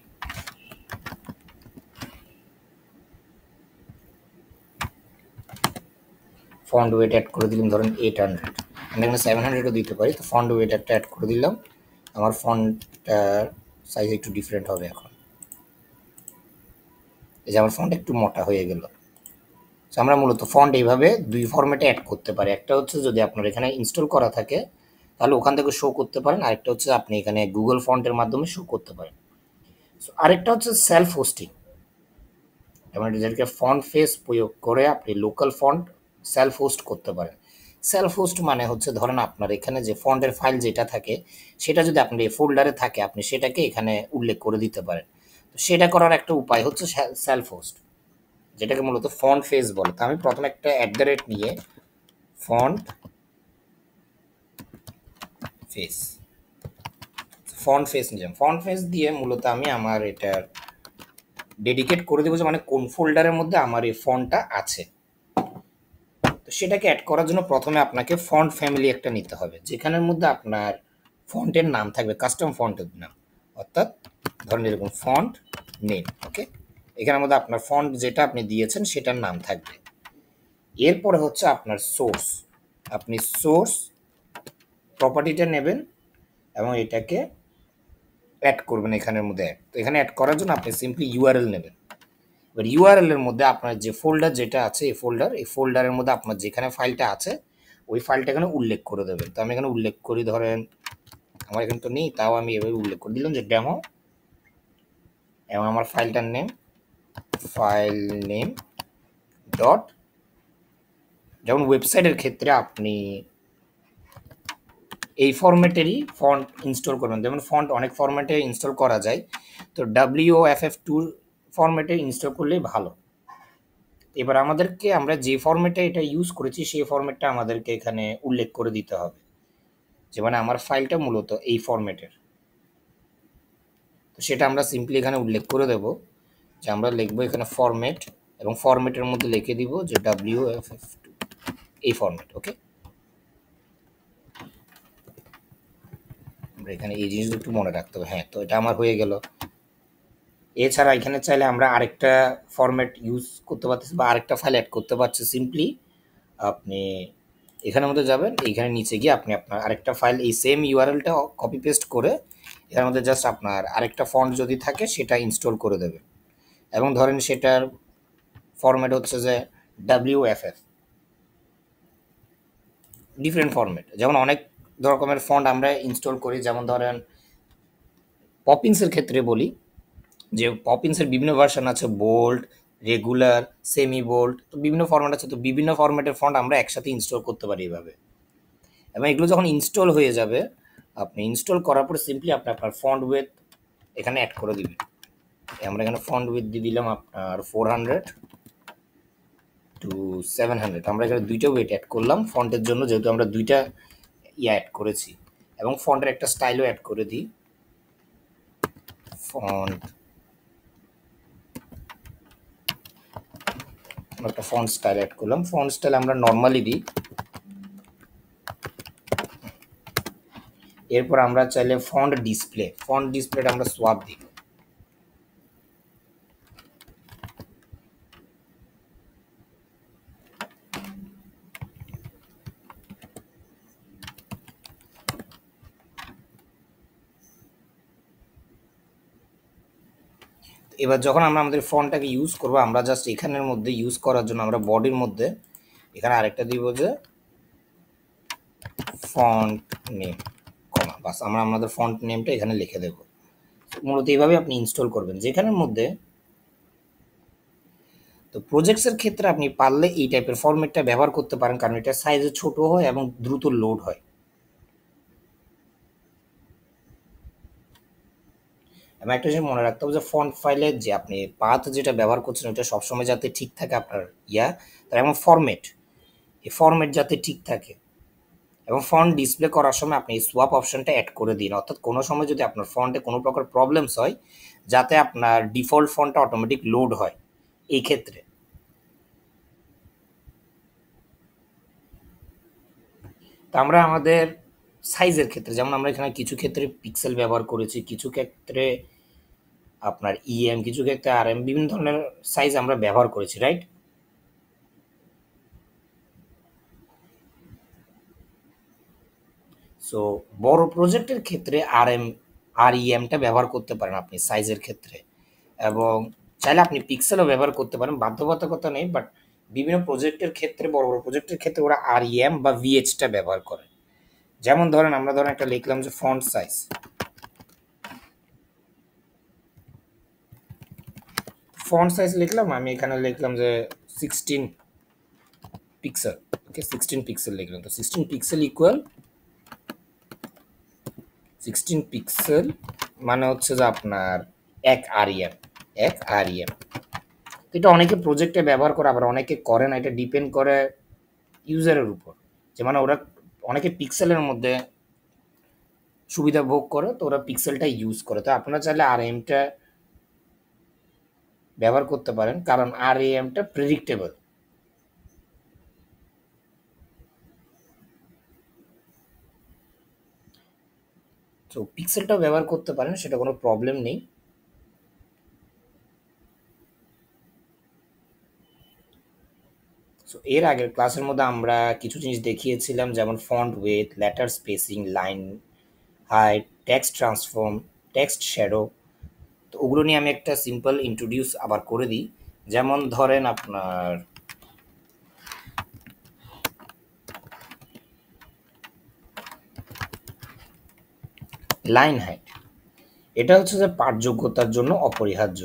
ফন্ট ওয়েট অ্যাড করে দিলাম ধরেন 800, আমি এখানে 700ও দিতে পারি। তো ফন্ট ওয়েট একটা অ্যাড করে দিলাম। আমার ফন্টটার সাইজ একটু ডিফারেন্ট হবে এখন। এই যে আমার ফন্ট একটু মোটা হয়ে গেল। আমরা মূলত ফন্ট এইভাবে দুই ফরম্যাটে অ্যাড করতে পারি। একটা হচ্ছে যদি আপনার এখানে ইনস্টল করা থাকে তাহলে ওখান থেকে শো করতে পারেন, আরেকটা হচ্ছে আপনি এখানে গুগল ফন্টের মাধ্যমে শো করতে পারেন। আরেকটা হচ্ছে সেলফ হোস্টিং, যেমন যেটাকে ফন্ট ফেস প্রয়োগ করে আপনি লোকাল ফন্ট সেলফ হোস্ট করতে পারেন। সেলফ হোস্ট মানে হচ্ছে ধরেন আপনার এখানে যে ফন্টের ফাইল যেটা থাকে সেটা যদি আপনার এই ফোল্ডারে থাকে আপনি সেটাকে এখানে উল্লেখ করে দিতে পারেন। তো সেটা করার একটা উপায় হচ্ছে সেলফ হোস্ট, যেটাকে মূলত ফন্ট ফেস বলে। তো আমি প্রথমে একটা @ নিয়ে ফন্ট ফেস নিলাম। ফন্ট ফেস দিয়ে মূলত আমি আমার এটার ডেডিকেট করে দেবো যে মানে কোন ফোল্ডারের মধ্যে আমার এই ফন্টটা আছে। তো সেটাকে অ্যাড করার জন্য প্রথমে আপনাকে ফন্ট ফ্যামিলি একটা নিতে হবে, যেখানের মধ্যে আপনার ফন্টের নাম থাকবে, কাস্টম ফন্টের নাম। অর্থাৎ ধরেন এরকম ফন্ট নেম, ওকে। এখানের মধ্যে আপনার ফন্ট যেটা আপনি দিয়েছেন সেটার নাম থাকবে। এরপরে হচ্ছে আপনার সোর্স, আপনি সোর্স প্রপার্টিটা নেবেন এবং এটাকে অ্যাড করবেন এখানের মধ্যে। তো এখানে অ্যাড করার জন্য আপনি সিম্পলি ইউআরএল নেবেন। এবার ইউআরএল এর মধ্যে আপনার যে ফোল্ডার যেটা আছে এই ফোল্ডারের মধ্যে আপনার যেখানে ফাইলটা আছে ওই ফাইলটা এখানে উল্লেখ করে দেবেন। তো আমি এখানে উল্লেখ করি ধরেন আমার এখানে তো নেই, তাও আমি এভাবে উল্লেখ করে দিলাম যে ডেমো, এবং আমার ফাইলটার নেম ফাইল নেম ডট, যেমন ওয়েবসাইটের ক্ষেত্রে আপনি এই ফরম্যাটেরই ফন্ট ইনস্টল করবেন, যেমন ফন্ট অনেক ফরম্যাটে ইনস্টল করা যায়, তো WOFF2 ফরম্যাটে ইনস্টল করলেই ভালো। এবার আমাদেরকে আমরা যে ফরম্যাটে এটা ইউজ করেছি সেই ফরম্যাটটা আমাদেরকে এখানে উল্লেখ করে দিতে হবে, যে মানে আমার ফাইলটা মূলত এই ফরম্যাটের। তো সেটা আমরা সিম্পলি এখানে উল্লেখ করে দেব, যে আমরা লিখবো এখানে ফরম্যাট, এবং ফরম্যাটের মধ্যে লিখে দিব যে WOFF2 এই ফরম্যাট। ওকে, আমরা এখানে এই জিনিসগুলো একটু মনে রাখতে হবে। হ্যাঁ, তো এটা আমার হয়ে গেল। এছাড়া এখানে চাইলে আমরা আরেকটা ফরম্যাট ইউজ করতে পারতেছি বা আরেকটা ফাইল অ্যাড করতে পারছি। সিম্পলি আপনি এখানের মধ্যে যাবেন, এইখানে নিচে গিয়ে আপনি আপনার আরেকটা ফাইল এই সেম ইউআরএলটা কপি পেস্ট করে এর মধ্যে জাস্ট আপনার আরেকটা ফন্ট যদি থাকে সেটা ইনস্টল করে দেবে, এবং ধরেন সেটার ফরম্যাট হচ্ছে যে WFF, ডিফারেন্ট ফরম্যাট। যেমন অনেক রকমের ফন্ট আমরা ইনস্টল করি, যেমন ধরেন পপিংসের ক্ষেত্রে বলি যে পপিংসের বিভিন্ন ভার্সন আছে, বোল্ড, রেগুলার, সেমি বোল্ড, তো বিভিন্ন ফরম্যাট আছে, তো বিভিন্ন ফরম্যাটের ফন্ট আমরা একসাথে ইনস্টল করতে পারি এভাবে। এবং এগুলো যখন ইনস্টল হয়ে যাবে, আপনি ইনস্টল করার পর সিম্পলি আপনি আপনার ফন্ট উইথ এখানে অ্যাড করে দিবেন। আমরা এখানে ফন্ট উইথ দিয়ে দিলাম আপনার 400 to 700। আমরা এখানে দুইটা ওয়েট অ্যাড করলাম ফন্টের জন্য, যেহেতু আমরা দুইটা অ্যাড করেছি, এবং ফন্টের একটা স্টাইলও অ্যাড করে দিই। ফন্ট, একটা ফন্ট স্টাইল অ্যাড করলাম, ফন্ট স্টাইল আমরা নর্মালি দিই। এরপর আমরা চাইলে ফন্ট ডিসপ্লেটা আমরা সোয়াপ দিই। এবার যখন আমরা আমাদের ফন্টটাকে ইউজ করবো, আমরা জাস্ট এখানের মধ্যে ইউজ করার জন্য আমরা বডির মধ্যে এখানে আরেকটা দিব যে ফন্ট নেম, কমা, বাস আমরা আমাদের ফন্ট নেমটা এখানে লিখে দেব। মূলত এইভাবে আপনি ইনস্টল করবেন যেখানের মধ্যে। তো প্রজেক্টসের ক্ষেত্রে আপনি পারলে এই টাইপের ফরম্যাটটা ব্যবহার করতে পারেন, কারণ এটা সাইজে ছোট হয় এবং দ্রুত লোড হয়। এবং একটা জিনিস মনে রাখতে হবে যে ফন্ট ফাইলের যে আপনি পাথ যেটা ব্যবহার করছেন ওটা সবসময় যাতে ঠিক থাকে আপনার তার এবং এই ফরম্যাট যাতে ঠিক থাকে, এবং ফন্ট ডিসপ্লে করার সময় আপনি এই সোয়াপ অপশনটা অ্যাড করে দিন। অর্থাৎ কোনো সময় যদি আপনার ফন্টে কোনো প্রকার প্রবলেমস হয়, যাতে আপনার ডিফল্ট ফন্টটা অটোমেটিক লোড হয় এই ক্ষেত্রে। তো আমরা আমাদের সাইজের ক্ষেত্রে, যেমন আমরা এখানে কিছু ক্ষেত্রে পিক্সেল ব্যবহার করেছি, কিছু ক্ষেত্রে আপনার কিছু ক্ষেত্রে RM, বিভিন্ন ধরনের সাইজ আমরা ব্যবহার করেছি, রাইট? সো বড় প্রজেক্টের ক্ষেত্রে REMটা ব্যবহার করতে পারেন আপনি সাইজের ক্ষেত্রে, এবং চাইলে আপনি পিক্সেলও ব্যবহার করতে পারেন, বাধ্যবাধকতা নেই। বাট বিভিন্ন প্রজেক্টের ক্ষেত্রে, বড় বড় প্রজেক্টের ক্ষেত্রে ওরা REM বা VHটা ব্যবহার করে। যেমন ধরেন আমরা একটা লিখলাম যে ফন্ট সাইজ লিখলাম, আমি এখানে লিখলাম যে 16 পিক্সেল। ওকে, 16 পিক্সেল লিখলাম। তো 16 পিক্সেল ইকুয়াল 16 পিক্সেল মানে হচ্ছে যে আপনার 1 REM। এটা অনেকে প্রজেক্টে ব্যবহার করে, আবার অনেকে করে না, এটা ডিপেন্ড করে ইউজারের উপর। যে মানে ওরা অনেকে পিক্সেলের মধ্যে সুবিধা ভোগ করে, তো ওরা পিক্সেলটা ইউজ করে। তো আপনারা চাইলে REMটা ব্যবহার করতে পারেন, কারণ REMটা প্রেডিক্টেবল। তো পিক্সেলটাও ব্যবহার করতে পারেন, সেটা কোনো প্রবলেম নেই। সো এর আগের ক্লাসের মধ্যে আমরা কিছু জিনিস দেখিয়েছিলাম, যেমন font with, letter spacing, line height, text transform, text shadow. তো ওগুলো নিয়ে আমি একটা সিম্পল ইন্ট্রোডিউস আবার করে দিই। যেমন ধরেন আপনার লাইন হাইট এটা হচ্ছে যে পাঠযোগ্যতার জন্য অপরিহার্য।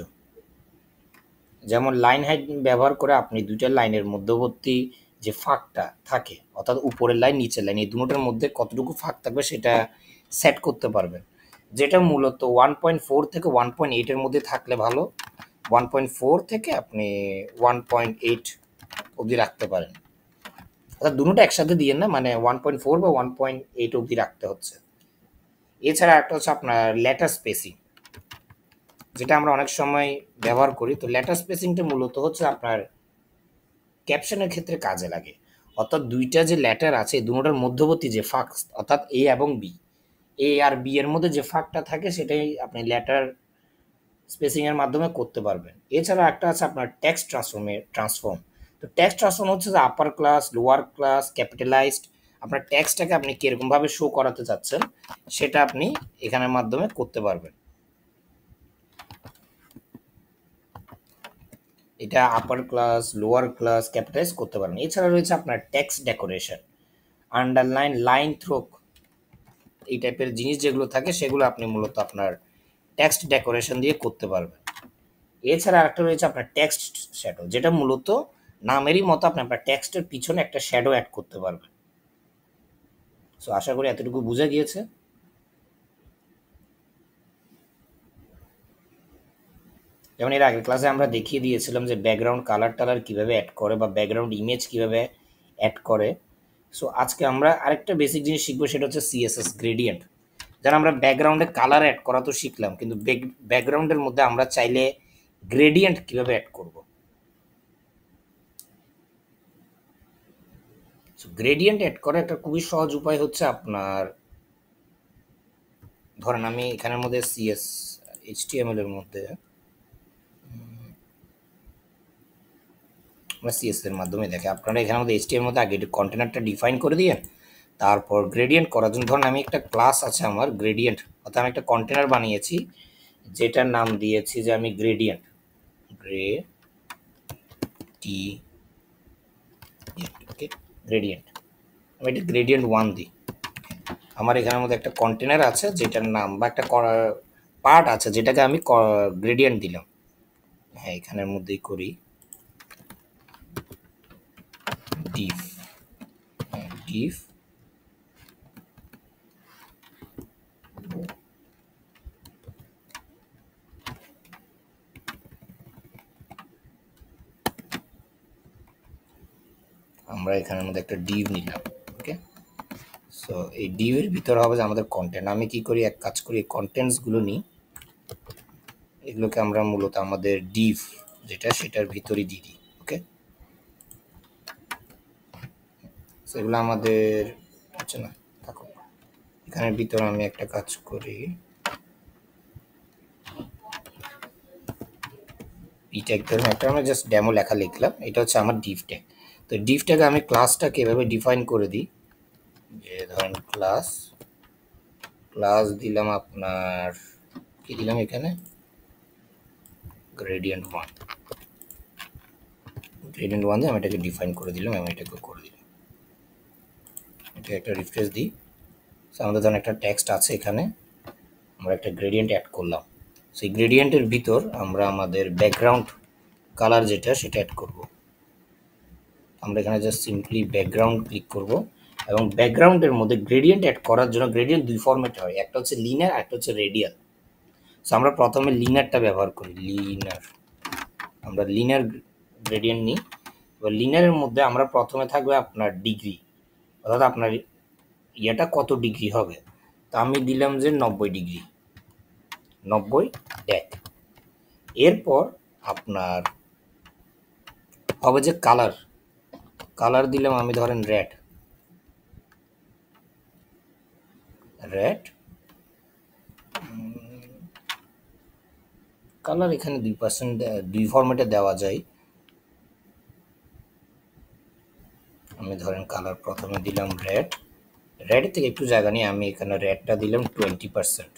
যেমন লাইন হাইট ব্যবহার করে আপনি দুইটা লাইনের মধ্যবর্তী যে ফাঁকটা থাকে, অর্থাৎ উপরের লাইন নিচের লাইন, এই দুটোর মধ্যে কতটুকু ফাঁক থাকবে সেটা সেট করতে পারবেন, যেটা মূলত 1.4 থেকে 1.8 মধ্যে থাকলে ভালো। 1.4 থেকে আপনি 1.8 অবধি রাখতে পারেন, অর্থাৎ দুটোটা একসাথে দিয়ে না, মানে 1.4 বা 1.8 অবধি রাখতে হচ্ছে। এছাড়া একটা হচ্ছে আপনার লেটার স্পেসিং, যেটা আমরা অনেক সময় ব্যবহার করি। তো লেটার স্পেসিংটা মূলত হচ্ছে আপনার ক্যাপশনের ক্ষেত্রে কাজে লাগে, অর্থাৎ দুইটা যে লেটার আছে দুটোটার মধ্যবর্তী যে ফাঁক, অর্থাৎ এ এবং বি, এ আর বি এর মধ্যে যে ফাঁকটা থাকে সেটাই আপনি লেটার স্পেসিং এর মাধ্যমে করতে পারবেন। এছাড়া একটা আছে আপনার টেক্সট ট্রান্সফর্ম। তো টেক্সট ট্রান্সফর্ম হচ্ছে যে upper class, lower class, capitalised, আপনার টেক্সটটাকে আপনি কিরকমভাবে শো করাতে চাচ্ছেন সেটা আপনি এখানের মাধ্যমে করতে পারবেন। এটা upper class, lower class, capitalise করতে পারেন। এছাড়া রয়েছে আপনার টেক্সট ডেকোরেশন, আন্ডারলাইন, লাইন থ্রোক, এই টাইপের জিনিস যেগুলো থাকে সেগুলো আপনি মূলত আপনার টেক্সট ডেকোরেশন দিয়ে করতে পারবেন। এছাড়া আরেকটা রয়েছে আপনার টেক্সট শ্যাডো, যেটা মূলত নামেরই মতো আপনি আপনার টেক্সটের পিছনে একটা শ্যাডো অ্যাড করতে পারবেন। সো আশা করি এতটুকু বুঝে গিয়েছে। যেমন এর আগের ক্লাসে আমরা দেখিয়ে দিয়েছিলাম যে ব্যাকগ্রাউন্ড কালার টালার কীভাবে অ্যাড করে বা ব্যাকগ্রাউন্ড ইমেজ কীভাবে অ্যাড করে। সো আজকে আমরা আরেকটা বেসিক জিনিস শিখবো, সেটা হচ্ছে সিএসএস গ্রেডিয়েন্ট। যারা আমরা ব্যাকগ্রাউন্ডে কালার অ্যাড করা তো শিখলাম, কিন্তু ব্যাকগ্রাউন্ডের মধ্যে আমরা চাইলে গ্রেডিয়েন্ট কীভাবে অ্যাড করব। সো গ্রেডিয়েন্ট অ্যাড করার একটা খুবই সহজ উপায় হচ্ছে আপনার, ধরেন আমি এখানের মধ্যে এইচটিএমএল এর মধ্যে আমরা সিএস এর মাধ্যমে দেখে, আপনারা এখানের মধ্যে এইচটিএমএল এর মধ্যে আগে কন্টেনারটা ডিফাইন করে দিয়ে তারপর গ্রেডিয়েন্ট করার জন্য ধরুন আমি একটা ক্লাস আছে আমার গ্রেডিয়েন্ট, অর্থাৎ আমি একটা কন্টেনার বানিয়েছি যেটার নাম দিয়েছি যে আমি গ্রেডিয়েন্ট, ওকে গ্রেডিয়েন্ট, আমি এটা গ্রেডিয়েন্ট 1 দিই। আমার এখানের মধ্যে একটা কন্টেনার আছে যেটার নাম বা একটা পার্ট আছে যেটাকে আমি গ্রেডিয়েন্ট দিলাম। হ্যাঁ এখানের মধ্যেই করি ডিফ, ডিফ আমরা এখানের মধ্যে একটা ডিভ নিলাম। ওকে, সো এই ডিভের ভিতরে হবে যে আমাদের কন্টেন্ট। আমি কি করি, এক কাজ করি, কন্টেন্টসগুলো নিই, এগুলোকে আমরা মূলত আমাদের ডিভ যেটা সেটার ভিতরেই দিয়ে দিই। ওকে, সো এগুলো আমাদের হচ্ছে না, থাকুক এখানের ভিতরে। আমি একটা কাজ করি, পি ট্যাগ ধরুন একটা, আমরা জাস্ট ডেমো লেখা লিখলাম, এটা হচ্ছে আমার ডিভ ট্যাগ। তো ডিভ ট্যাগে আমি ক্লাসটাকে এভাবে ডিফাইন করে দিই যে ধরেন ক্লাস, ক্লাস দিলাম আপনার কি দিলাম এখানে গ্রেডিয়েন্ট 1, গ্রেডিয়েন্ট 1 দিয়ে আমি এটাকে ডিফাইন করে দিলাম এবং এটাকে করে দিলাম। এটা একটা রিফ্রেশ দিই। সো আমাদের ধরেন একটা টেক্সট আছে এখানে, আমরা একটা গ্রেডিয়েন্ট অ্যাড করলাম। সেই গ্রেডিয়েন্টের ভিতর আমরা আমাদের ব্যাকগ্রাউন্ড কালার যেটা সেটা অ্যাড করব। আমরা এখানে জাস্ট সিম্পলি ব্যাকগ্রাউন্ড ক্লিক করব এবং ব্যাকগ্রাউন্ডের মধ্যে গ্রেডিয়েন্ট অ্যাড করার জন্য গ্রেডিয়েন্ট দুই ফরম্যাটে হয়, একটা হচ্ছে লিনিয়ার আর একটা হচ্ছে রেডিয়াল। সো আমরা প্রথমে লিনিয়ারটা ব্যবহার করি, লিনিয়ার, আমরা লিনিয়ার গ্রেডিয়েন্ট নিই। এবার লিনিয়ারের মধ্যে আমরা প্রথমে থাকবে আপনার ডিগ্রি, অর্থাৎ আপনার ইয়েটা কত ডিগ্রি হবে। তো আমি দিলাম যে 90 ডিগ্রি, 90 ড্যাক। এরপর আপনার হবে যে কালার, কালার দিলাম আমি ধরেন রেড, রেড কালার এখানে 2% দুই ফরম্যাটে দেওয়া যায়। আমি ধরেন কালার প্রথমে দিলাম রেড, রেড থেকে একটু জায়গা নিয়ে আমি এখানে রেডটা দিলাম 20%।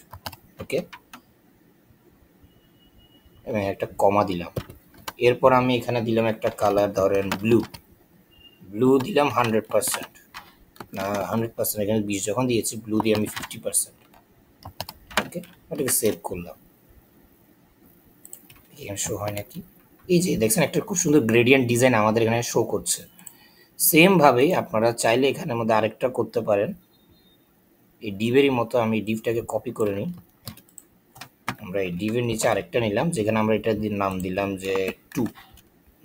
ওকে, এবং একটা কমা দিলাম। এরপর আমি এখানে দিলাম একটা কালার ধরেন ব্লু, ব্লু দিলাম 100%, না 100%, এখানে 20 যখন দিয়েছি, ব্লু দিয়ে আমি 50%। ওটাকে সেভ করলাম। এখানে শো হয় নাকি? এই যে দেখছেন একটা খুব সুন্দর গ্রেডিয়েন্ট ডিজাইন আমাদের এখানে শো করছে। সেম ভাবেই আপনারা চাইলে এখানের মধ্যে আরেকটা করতে পারেন। এই ডিভেরই মতো আমি ডিভটাকে কপি করে নিই। আমরা এই ডিভের নিচে আরেকটা নিলাম, যেখানে আমরা এটা নাম দিলাম যে 2,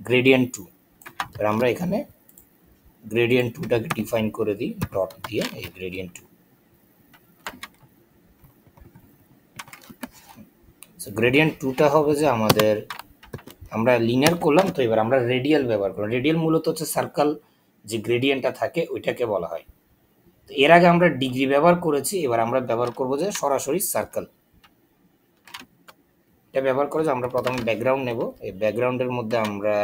গ্রেডিয়েন্ট 2। আর আমরা এখানে গ্রেডিয়েন্ট 2টাকে ডিফাইন করে দিই ডট দিয়ে, এই গ্রেডিয়েন্ট 2। সো গ্রেডিয়েন্ট 2টা হবে যে আমাদের, আমরা লিনিয়ার করলাম তো এবার আমরা রেডিয়াল ব্যবহার করলাম। রেডিয়াল মূলত হচ্ছে সার্কেল যে গ্রেডিয়েন্টটা থাকে ওইটাকে বলা হয়। তো এর আগে আমরা ডিগ্রি ব্যবহার করেছি, এবার আমরা ব্যবহার করব যে সরাসরি সার্কেল। এটা ব্যবহার করে যে আমরা প্রথমে ব্যাকগ্রাউন্ড নেব, এই ব্যাকগ্রাউন্ডের মধ্যে আমরা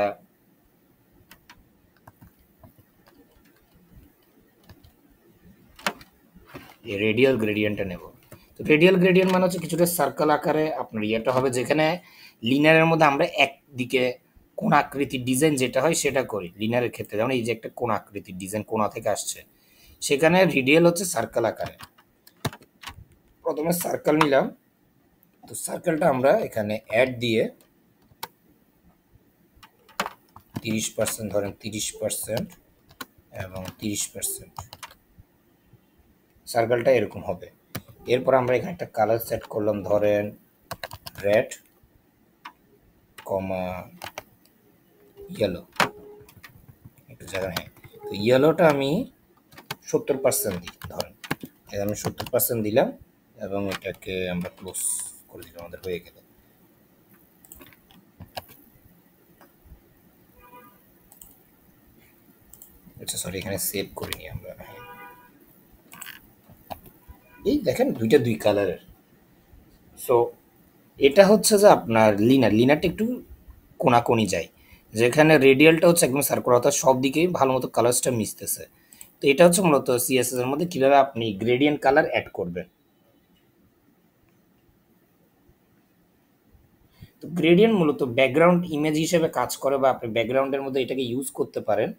এই রেডিয়াল গ্রেডিয়েন্টটা নেব। তো রেডিয়াল গ্রেডিয়েন্ট মানে হচ্ছে কিছুটা সার্কেল আকারে আপনার ইয়েটা হবে, যেখানে লিনিয়ারের মধ্যে আমরা একদিকে কোণ আকৃতির ডিজাইন যেটা হয় সেটা করি লিনিয়ারের ক্ষেত্রে। যেমন এই যে একটা কোণ আকৃতির ডিজাইন কোণা থেকে আসছে, সেখানে রেডিয়াল হচ্ছে সার্কেল আকারে। প্রথমে সার্কেল নিলাম, তো সার্কেলটা আমরা এখানে অ্যাড দিয়ে 30% ধরেন, 30% এবং 30%, সার্কেলটা এরকম হবে। এরপর আমরা এখানে একটা কালার সেট করলাম, ধরেন রেড কমা ইয়েলো, একটু জায়গা। হ্যাঁ, তো ইয়েলোটা আমি 70% দিই ধরেন, আমি 70% দিলাম এবং এটাকে আমরা ক্লোজ করে দিলাম, আমাদের হয়ে গেল। আচ্ছা সরি, এখানে সেভ করিনি আমরা। হ্যাঁ, এই দেখেন দুইটা দুই কালারের। সো এটা হচ্ছে যে আপনার লিনারটা একটু কোনাকুনি যায়, যেখানে রেডিয়ালটা হচ্ছে একদম সার্কুলার, অর্থাৎ সব দিকেই ভালো মতো কালার্সটা মিশতেছে। তো এটা হচ্ছে মূলত সিএসএস এর মধ্যে কিভাবে আপনি গ্রেডিয়েন্ট কালার অ্যাড করবেন। তো গ্রেডিয়েন্ট মূলত ব্যাকগ্রাউন্ড ইমেজ হিসেবে কাজ করে, বা আপনি ব্যাকগ্রাউন্ডের মধ্যে এটাকে ইউজ করতে পারেন,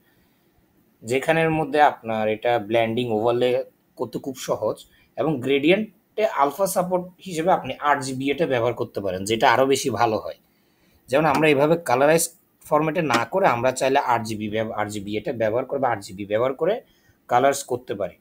যেখানের মধ্যে আপনার এটা ব্ল্যান্ডিং ওভারলে করতে খুব সহজ। এবং গ্রেডিয়েন্টে আলফা সাপোর্ট হিসেবে আপনি RGB এটা ব্যবহার করতে পারেন, যেটা আরও বেশি ভালো হয়। যেমন আমরা এভাবে কালারাইজ ফরম্যাটে না করে আমরা চাইলে RGB এটা ব্যবহার করে বা RGB ব্যবহার করে কালার্স করতে পারি।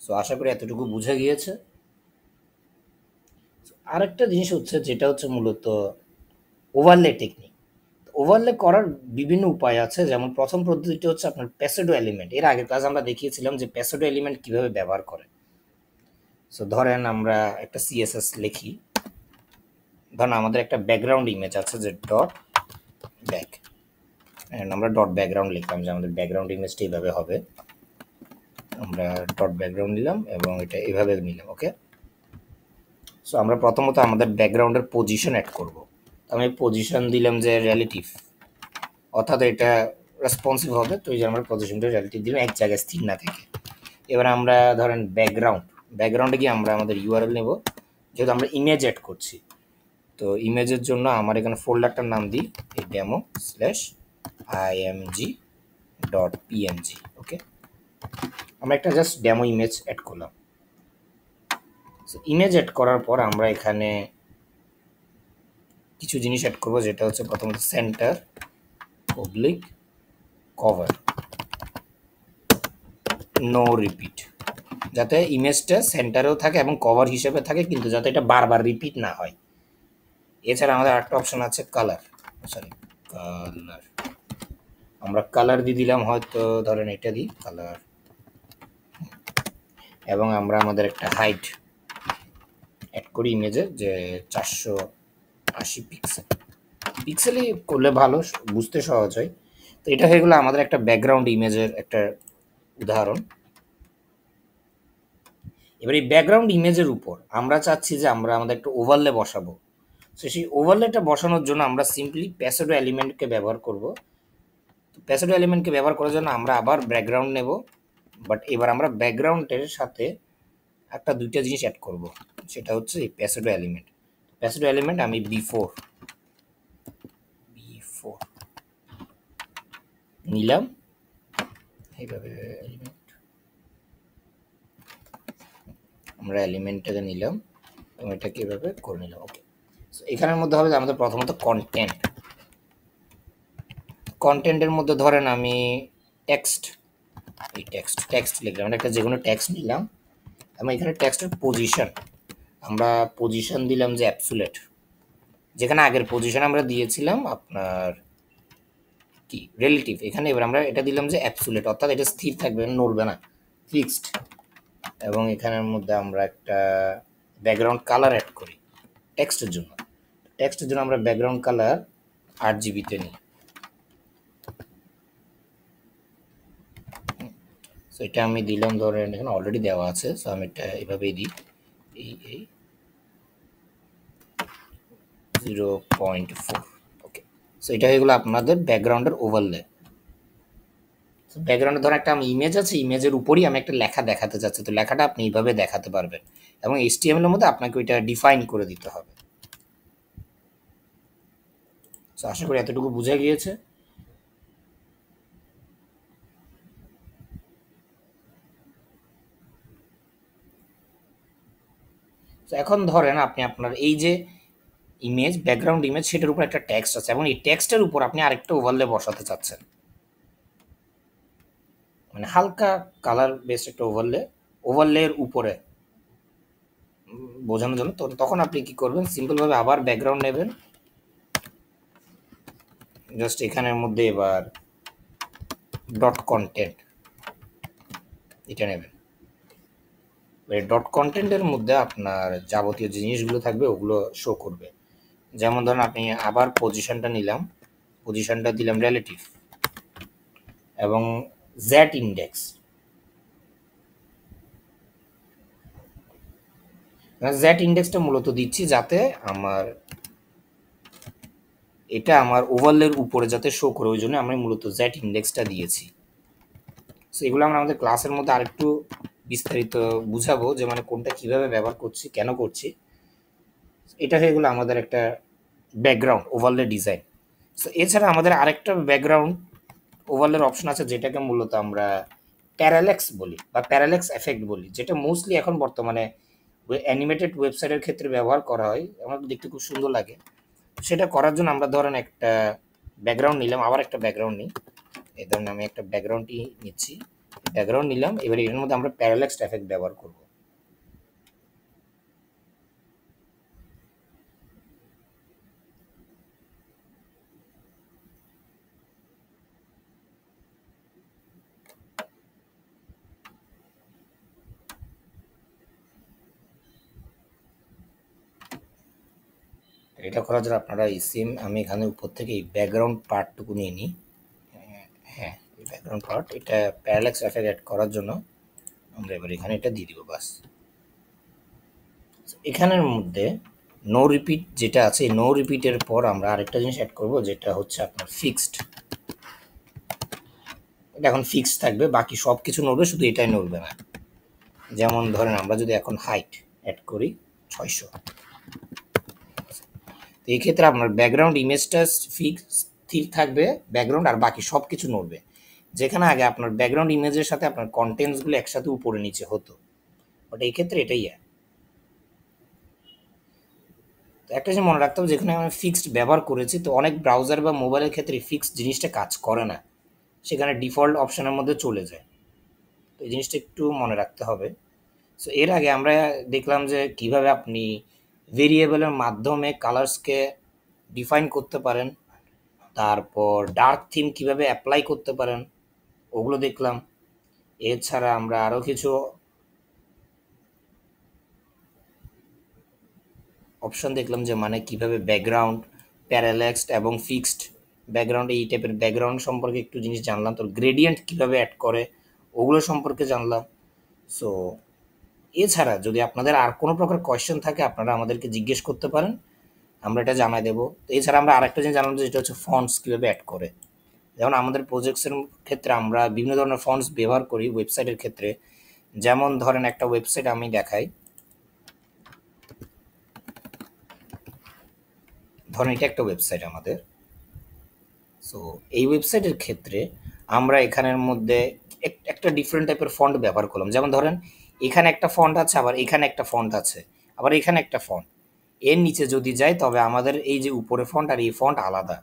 সো আশা করি এতটুকু বুঝে গিয়েছে। আরেকটা জিনিস হচ্ছে যেটা হচ্ছে মূলত ওভারলে টেকনিক। ওভারলে করার বিভিন্ন উপায় আছে, যেমন প্রথম পদ্ধতিটি হচ্ছে আপনার প্যাসেডো এলিমেন্ট। এর আগের ক্লাসে আমরা দেখিয়েছিলাম যে প্যাসেডো এলিমেন্ট কিভাবে ব্যবহার করে। সো ধরেন আমরা একটা সিএসএস লিখি, ধরেন আমাদের একটা ব্যাকগ্রাউন্ড ইমেজ আছে যে ডট ব্যাক, আমরা ডট ব্যাকগ্রাউন্ড লিখলাম যে আমাদের ব্যাকগ্রাউন্ড ইমেজটা এইভাবে হবে। আমরা ডট ব্যাকগ্রাউন্ড নিলাম এবং এটা এইভাবে নিলাম। ওকে, সো আমরা প্রথমত আমাদের ব্যাকগ্রাউন্ডের পজিশন অ্যাড করব। আমি পজিশন দিলাম যে রিলেটিভ, অর্থাৎ এটা রেসপন্সিভ হবে। তো এই যে আমরা পজিশনটা রিলেটিভ দিলাম, এক জায়গায় স্থির না থেকে। এবার আমরা ধরেন ব্যাকগ্রাউন্ডে গিয়ে আমরা আমাদের ইউআরএল নেব, যেহেতু আমরা ইমেজ অ্যাড করছি। তো ইমেজের জন্য আমার এখানে ফোল্ডারটার নাম দিই এই demo/img.png। ওকে, আমরা একটা জাস্ট ডেমো ইমেজ অ্যাড করলাম। ইমেজ অ্যাড করার পর আমরা এখানে কিছু জিনিস অ্যাড করবো, যেটা হচ্ছে প্রথমত center public cover no repeat, যাতে ইমেজটা সেন্টারেও থাকে এবং কভার হিসেবে থাকে, কিন্তু যাতে এটা বারবার রিপিট না হয়। এছাড়া আমাদের আরেকটা অপশন আছে কালার, আমরা কালার দিয়ে দিলাম, হয়তো ধরেন এটা দিই কালার, এবং আমরা আমাদের একটা হাইট অ্যাড করি ইমেজের যে 480 পিক্সেলই করলে ভালো, বুঝতে সহজ হয়। তো এটা হয়ে গেলো আমাদের একটা ব্যাকগ্রাউন্ড ইমেজের একটা উদাহরণ। এবার এই ব্যাকগ্রাউন্ড ইমেজের উপর আমরা চাচ্ছি যে আমরা আমাদের একটা ওভারলে বসাবো। তো সেই ওভারলেটা বসানোর জন্য আমরা সিম্পলি প্যাসেডো এলিমেন্টকে ব্যবহার করব। তো প্যাসেডো এলিমেন্টকে ব্যবহার করার জন্য আমরা আবার ব্যাকগ্রাউন্ড নেব, বাট এবার আমরা ব্যাকগ্রাউন্ডের সাথে একটা দুইটা জিনিস অ্যাড করব, সেটা হচ্ছে এই প্যাসেডো এলিমেন্ট। প্যাসেডো এলিমেন্ট আমি বিফোর বিফোর নিলাম, এইভাবে আমরা এলিমেন্টটাকে নিলাম এবং এটাকে এভাবে করে নিলাম। ওকে, সো এখানের মধ্যে হবে যে আমাদের প্রথমত কন্টেন্ট। কন্টেন্টের মধ্যে ধরেন আমি টেক্সট, এই টেক্সট লিখলাম, একটা যে কোনো টেক্সট নিলাম এবং এখানে টেক্সটের পজিশন, আমরা পজিশন দিলাম যে অ্যাবসুলেট, যেখানে আগের পজিশন আমরা দিয়েছিলাম আপনার কি রিলেটিভ, এখানে এবার আমরা এটা দিলাম যে অ্যাবসুলেট, অর্থাৎ এটা স্থির থাকবে, নড়বে না, ফিক্সড। এবং এখানের মধ্যে আমরা একটা ব্যাকগ্রাউন্ড কালার অ্যাড করি টেক্সটের জন্য। টেক্সটের জন্য আমরা ব্যাকগ্রাউন্ড কালার RGB-তে নিই। সো এটা আমি দিলাম, ধরেন এখানে অলরেডি দেওয়া আছে, সো আমি এটা এভাবেই দিই, এই 0.4। ওকে, সো এটা হয়ে গেলো আপনাদের ব্যাকগ্রাউন্ডের ওভারলে। ব্যাকগ্রাউন্ডে ধরো একটা আমি ইমেজ আছে, ইমেজের উপরই আমি একটা লেখা দেখাতে চাচ্ছি, তো লেখাটা আপনি এইভাবে দেখাতে পারবেন এবং HTML এর মধ্যে আপনাকে ওইটা ডিফাইন করে দিতে হবে। তো আশা করি এতটুকু বোঝা গিয়েছে। তো এখন ধরেন আপনি আপনার এই যে ইমেজ, ব্যাকগ্রাউন্ড ইমেজ, সেটার উপর একটা টেক্সট আছে এবং এই টেক্সটের উপর আপনি আরেকটা ওভারলে বসাতে চাচ্ছেন, মানে হালকা কালার বেসড একটা ওভারলের উপরে বোঝানোর জন্য। তো তখন আপনি কি করবেন, সিম্পলভাবে আবার ব্যাকগ্রাউন্ড নেবেন, জাস্ট এখানের মধ্যে এবার ডট কন্টেন্ট এটা নেবেন। এই ডট কন্টেন্টের মধ্যে আপনার যাবতীয় যে জিনিসগুলো থাকবে ওগুলো শো করবে। যেমন ধরুন আপনি আবার পজিশনটা নিলাম, পজিশনটা দিলাম রিলেটিভ এবং জেড ইন্ডেক্স। জেড ইন্ডেক্সটা মূলত দিচ্ছি যাতে আমার এটা আমার ওভারলের উপরে যাতে শো করে, ওই জন্য আমি মূলত জেড ইন্ডেক্সটা দিয়েছি। সো এগুলো আমরা আমাদের ক্লাসের মধ্যে আরেকটু বিস্তারিত বুঝাবো, যে মানে কোনটা কিভাবে ব্যবহার করছি, কেন করছি। এটা হয়ে গেলো আমাদের একটা ব্যাকগ্রাউন্ড ওভারলে ডিজাইন। সো এছাড়া আমাদের আরেকটা ব্যাকগ্রাউন্ড ওভারলের অপশন আছে, যেটাকে মূলত আমরা প্যারাল্যাক্স বলি বা প্যারাল্যাক্স এফেক্ট বলি, যেটা মোস্টলি এখন বর্তমানে অ্যানিমেটেড ওয়েবসাইটের ক্ষেত্রে ব্যবহার করা হয়, আমার দেখতে খুব সুন্দর লাগে। সেটা করার জন্য আমরা ধরেন একটা ব্যাকগ্রাউন্ড নিলাম, আবার একটা ব্যাকগ্রাউন্ড নিই, এই ধরেন আমি একটা ব্যাকগ্রাউন্ডই নিচ্ছি, ব্যাকগ্রাউন্ড নিলাম, এবার এর মধ্যে আমরা প্যারাল্যাক্স এফেক্ট ব্যবহার করব। এটা করার জন্য আপনারা আমি এখানে উপর থেকে এই ব্যাকগ্রাউন্ড পার্টটুকু নিয়ে নিই। হ্যাঁ, এই ব্যাকগ্রাউন্ড পার্ট, এটা প্যারাল্যাক্স এফেক্ট অ্যাড করার জন্য আমরা এবার এখানে এটা দিয়ে দিব, বাস। এখানের মধ্যে নো রিপিট যেটা আছে, নো রিপিটের পর আমরা আরেকটা জিনিস অ্যাড করব, যেটা হচ্ছে আপনার ফিক্সড। এটা এখন ফিক্সড থাকবে, বাকি সব কিছু নড়বে, শুধু এটাই নড়বে না। যেমন ধরেন আমরা যদি এখন হাইট অ্যাড করি 600, তো এই ক্ষেত্রে আপনার ব্যাকগ্রাউন্ড ইমেজটা স্থির থাকবে, ব্যাকগ্রাউন্ড আর বাকি সব কিছু নড়বে। যেখানে আগে আপনার ব্যাকগ্রাউন্ড ইমেজের সাথে আপনার কন্টেন্টসগুলো একসাথে উপরে নিচে হতো, বাট এই ক্ষেত্রে এটাই তো একটা জিনিস মনে রাখতে হবে, যেখানে আমি ফিক্সড ব্যবহার করেছি, তো অনেক ব্রাউজার বা মোবাইলের ক্ষেত্রে ফিক্সড জিনিসটা কাজ করে না, সেখানে ডিফল্ট অপশনের মধ্যে চলে যায়। তো এই জিনিসটা একটু মনে রাখতে হবে। সো এর আগে আমরা দেখলাম যে কিভাবে আপনি ভেরিয়েবলের মাধ্যমে কালার্সকে ডিফাইন করতে পারেন, তারপর ডার্ক থিম কিভাবে অ্যাপ্লাই করতে পারেন ওগুলো দেখলাম। এছাড়া আমরা আরও কিছু অপশন দেখলাম, যে মানে কিভাবে ব্যাকগ্রাউন্ড প্যারাল্যাক্সড এবং ফিক্সড ব্যাকগ্রাউন্ড, এই টাইপের ব্যাকগ্রাউন্ড সম্পর্কে একটু জিনিস জানলাম। তো গ্রেডিয়েন্ট কিভাবে অ্যাড করে ওগুলো সম্পর্কে জানলাম। সো এছাড়া যদি আপনাদের আর কোনো প্রকার কোয়েশ্চেন থাকে আপনারা আমাদেরকে জিজ্ঞেস করতে পারেন, আমরা এটা জানাই দেবো। তো এছাড়া আমরা আরেকটা জিনিস জানাবো যেটা হচ্ছে ফন্টস কীভাবে অ্যাড করে। যেমন আমাদের প্রজেক্টসের ক্ষেত্রে আমরা বিভিন্ন ধরনের ফন্টস ব্যবহার করি ওয়েবসাইটের ক্ষেত্রে। যেমন ধরেন একটা ওয়েবসাইট আমি দেখাই, ধরেন এটা একটা ওয়েবসাইট আমাদের। সো এই ওয়েবসাইটের ক্ষেত্রে আমরা এখানের মধ্যে একটা ডিফারেন্ট টাইপের ফন্ট ব্যবহার করলাম। যেমন ধরেন এখানে একটা ফন্ট আছে, আবার এখানে একটা ফন্ট আছে, আবার এখানে একটা ফন্ট। এর নিচে যদি যাই তবে আমাদের এই যে উপরে ফন্ট আর এই ফন্ট আলাদা।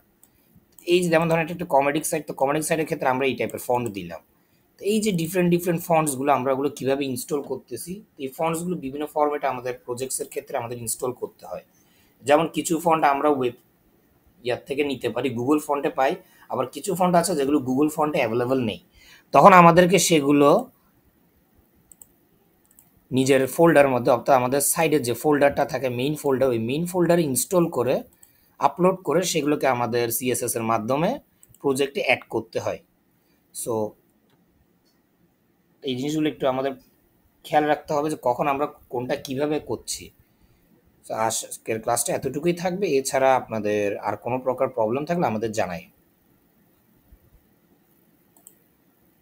এই যে যেমন ধরেন এটা একটা কমেডিক সাইট, তো কমেডিক সাইটের ক্ষেত্রে আমরা এই টাইপের ফন্ট দিলাম। তো এই যে ডিফারেন্ট ডিফারেন্ট ফন্টসগুলো আমরা ওগুলো কীভাবে ইনস্টল করতেছি, এই ফন্টসগুলো বিভিন্ন ফরম্যাটে আমাদের প্রজেক্টসের ক্ষেত্রে আমাদের ইনস্টল করতে হয়। যেমন কিছু ফন্ট আমরা ওয়েব ইয়ার থেকে নিতে পারি, গুগল ফন্টে পাই, আবার কিছু ফন্ট আছে যেগুলো গুগল ফন্টে অ্যাভেলেবল নেই। তখন আমাদেরকে সেগুলো নিজের ফোল্ডার মধ্যে, অর্থাৎ আমাদের সাইডে যে ফোল্ডারটা থাকে মেইন ফোল্ডার, ওই মেইন ফোল্ডারে ইনস্টল করে আপলোড করে সেগুলোকে আমাদের সিএসএস এর মাধ্যমে প্রজেক্টে অ্যাড করতে হয়। সো এই জিনিসগুলো একটু আমাদের খেয়াল রাখতে হবে যে কখন আমরা কোনটা কিভাবে করছি। তো আজকের ক্লাসটা এতটুকুই থাকবে। এছাড়া আপনাদের আর কোনো প্রকার প্রবলেম থাকলে আমাদের জানাই।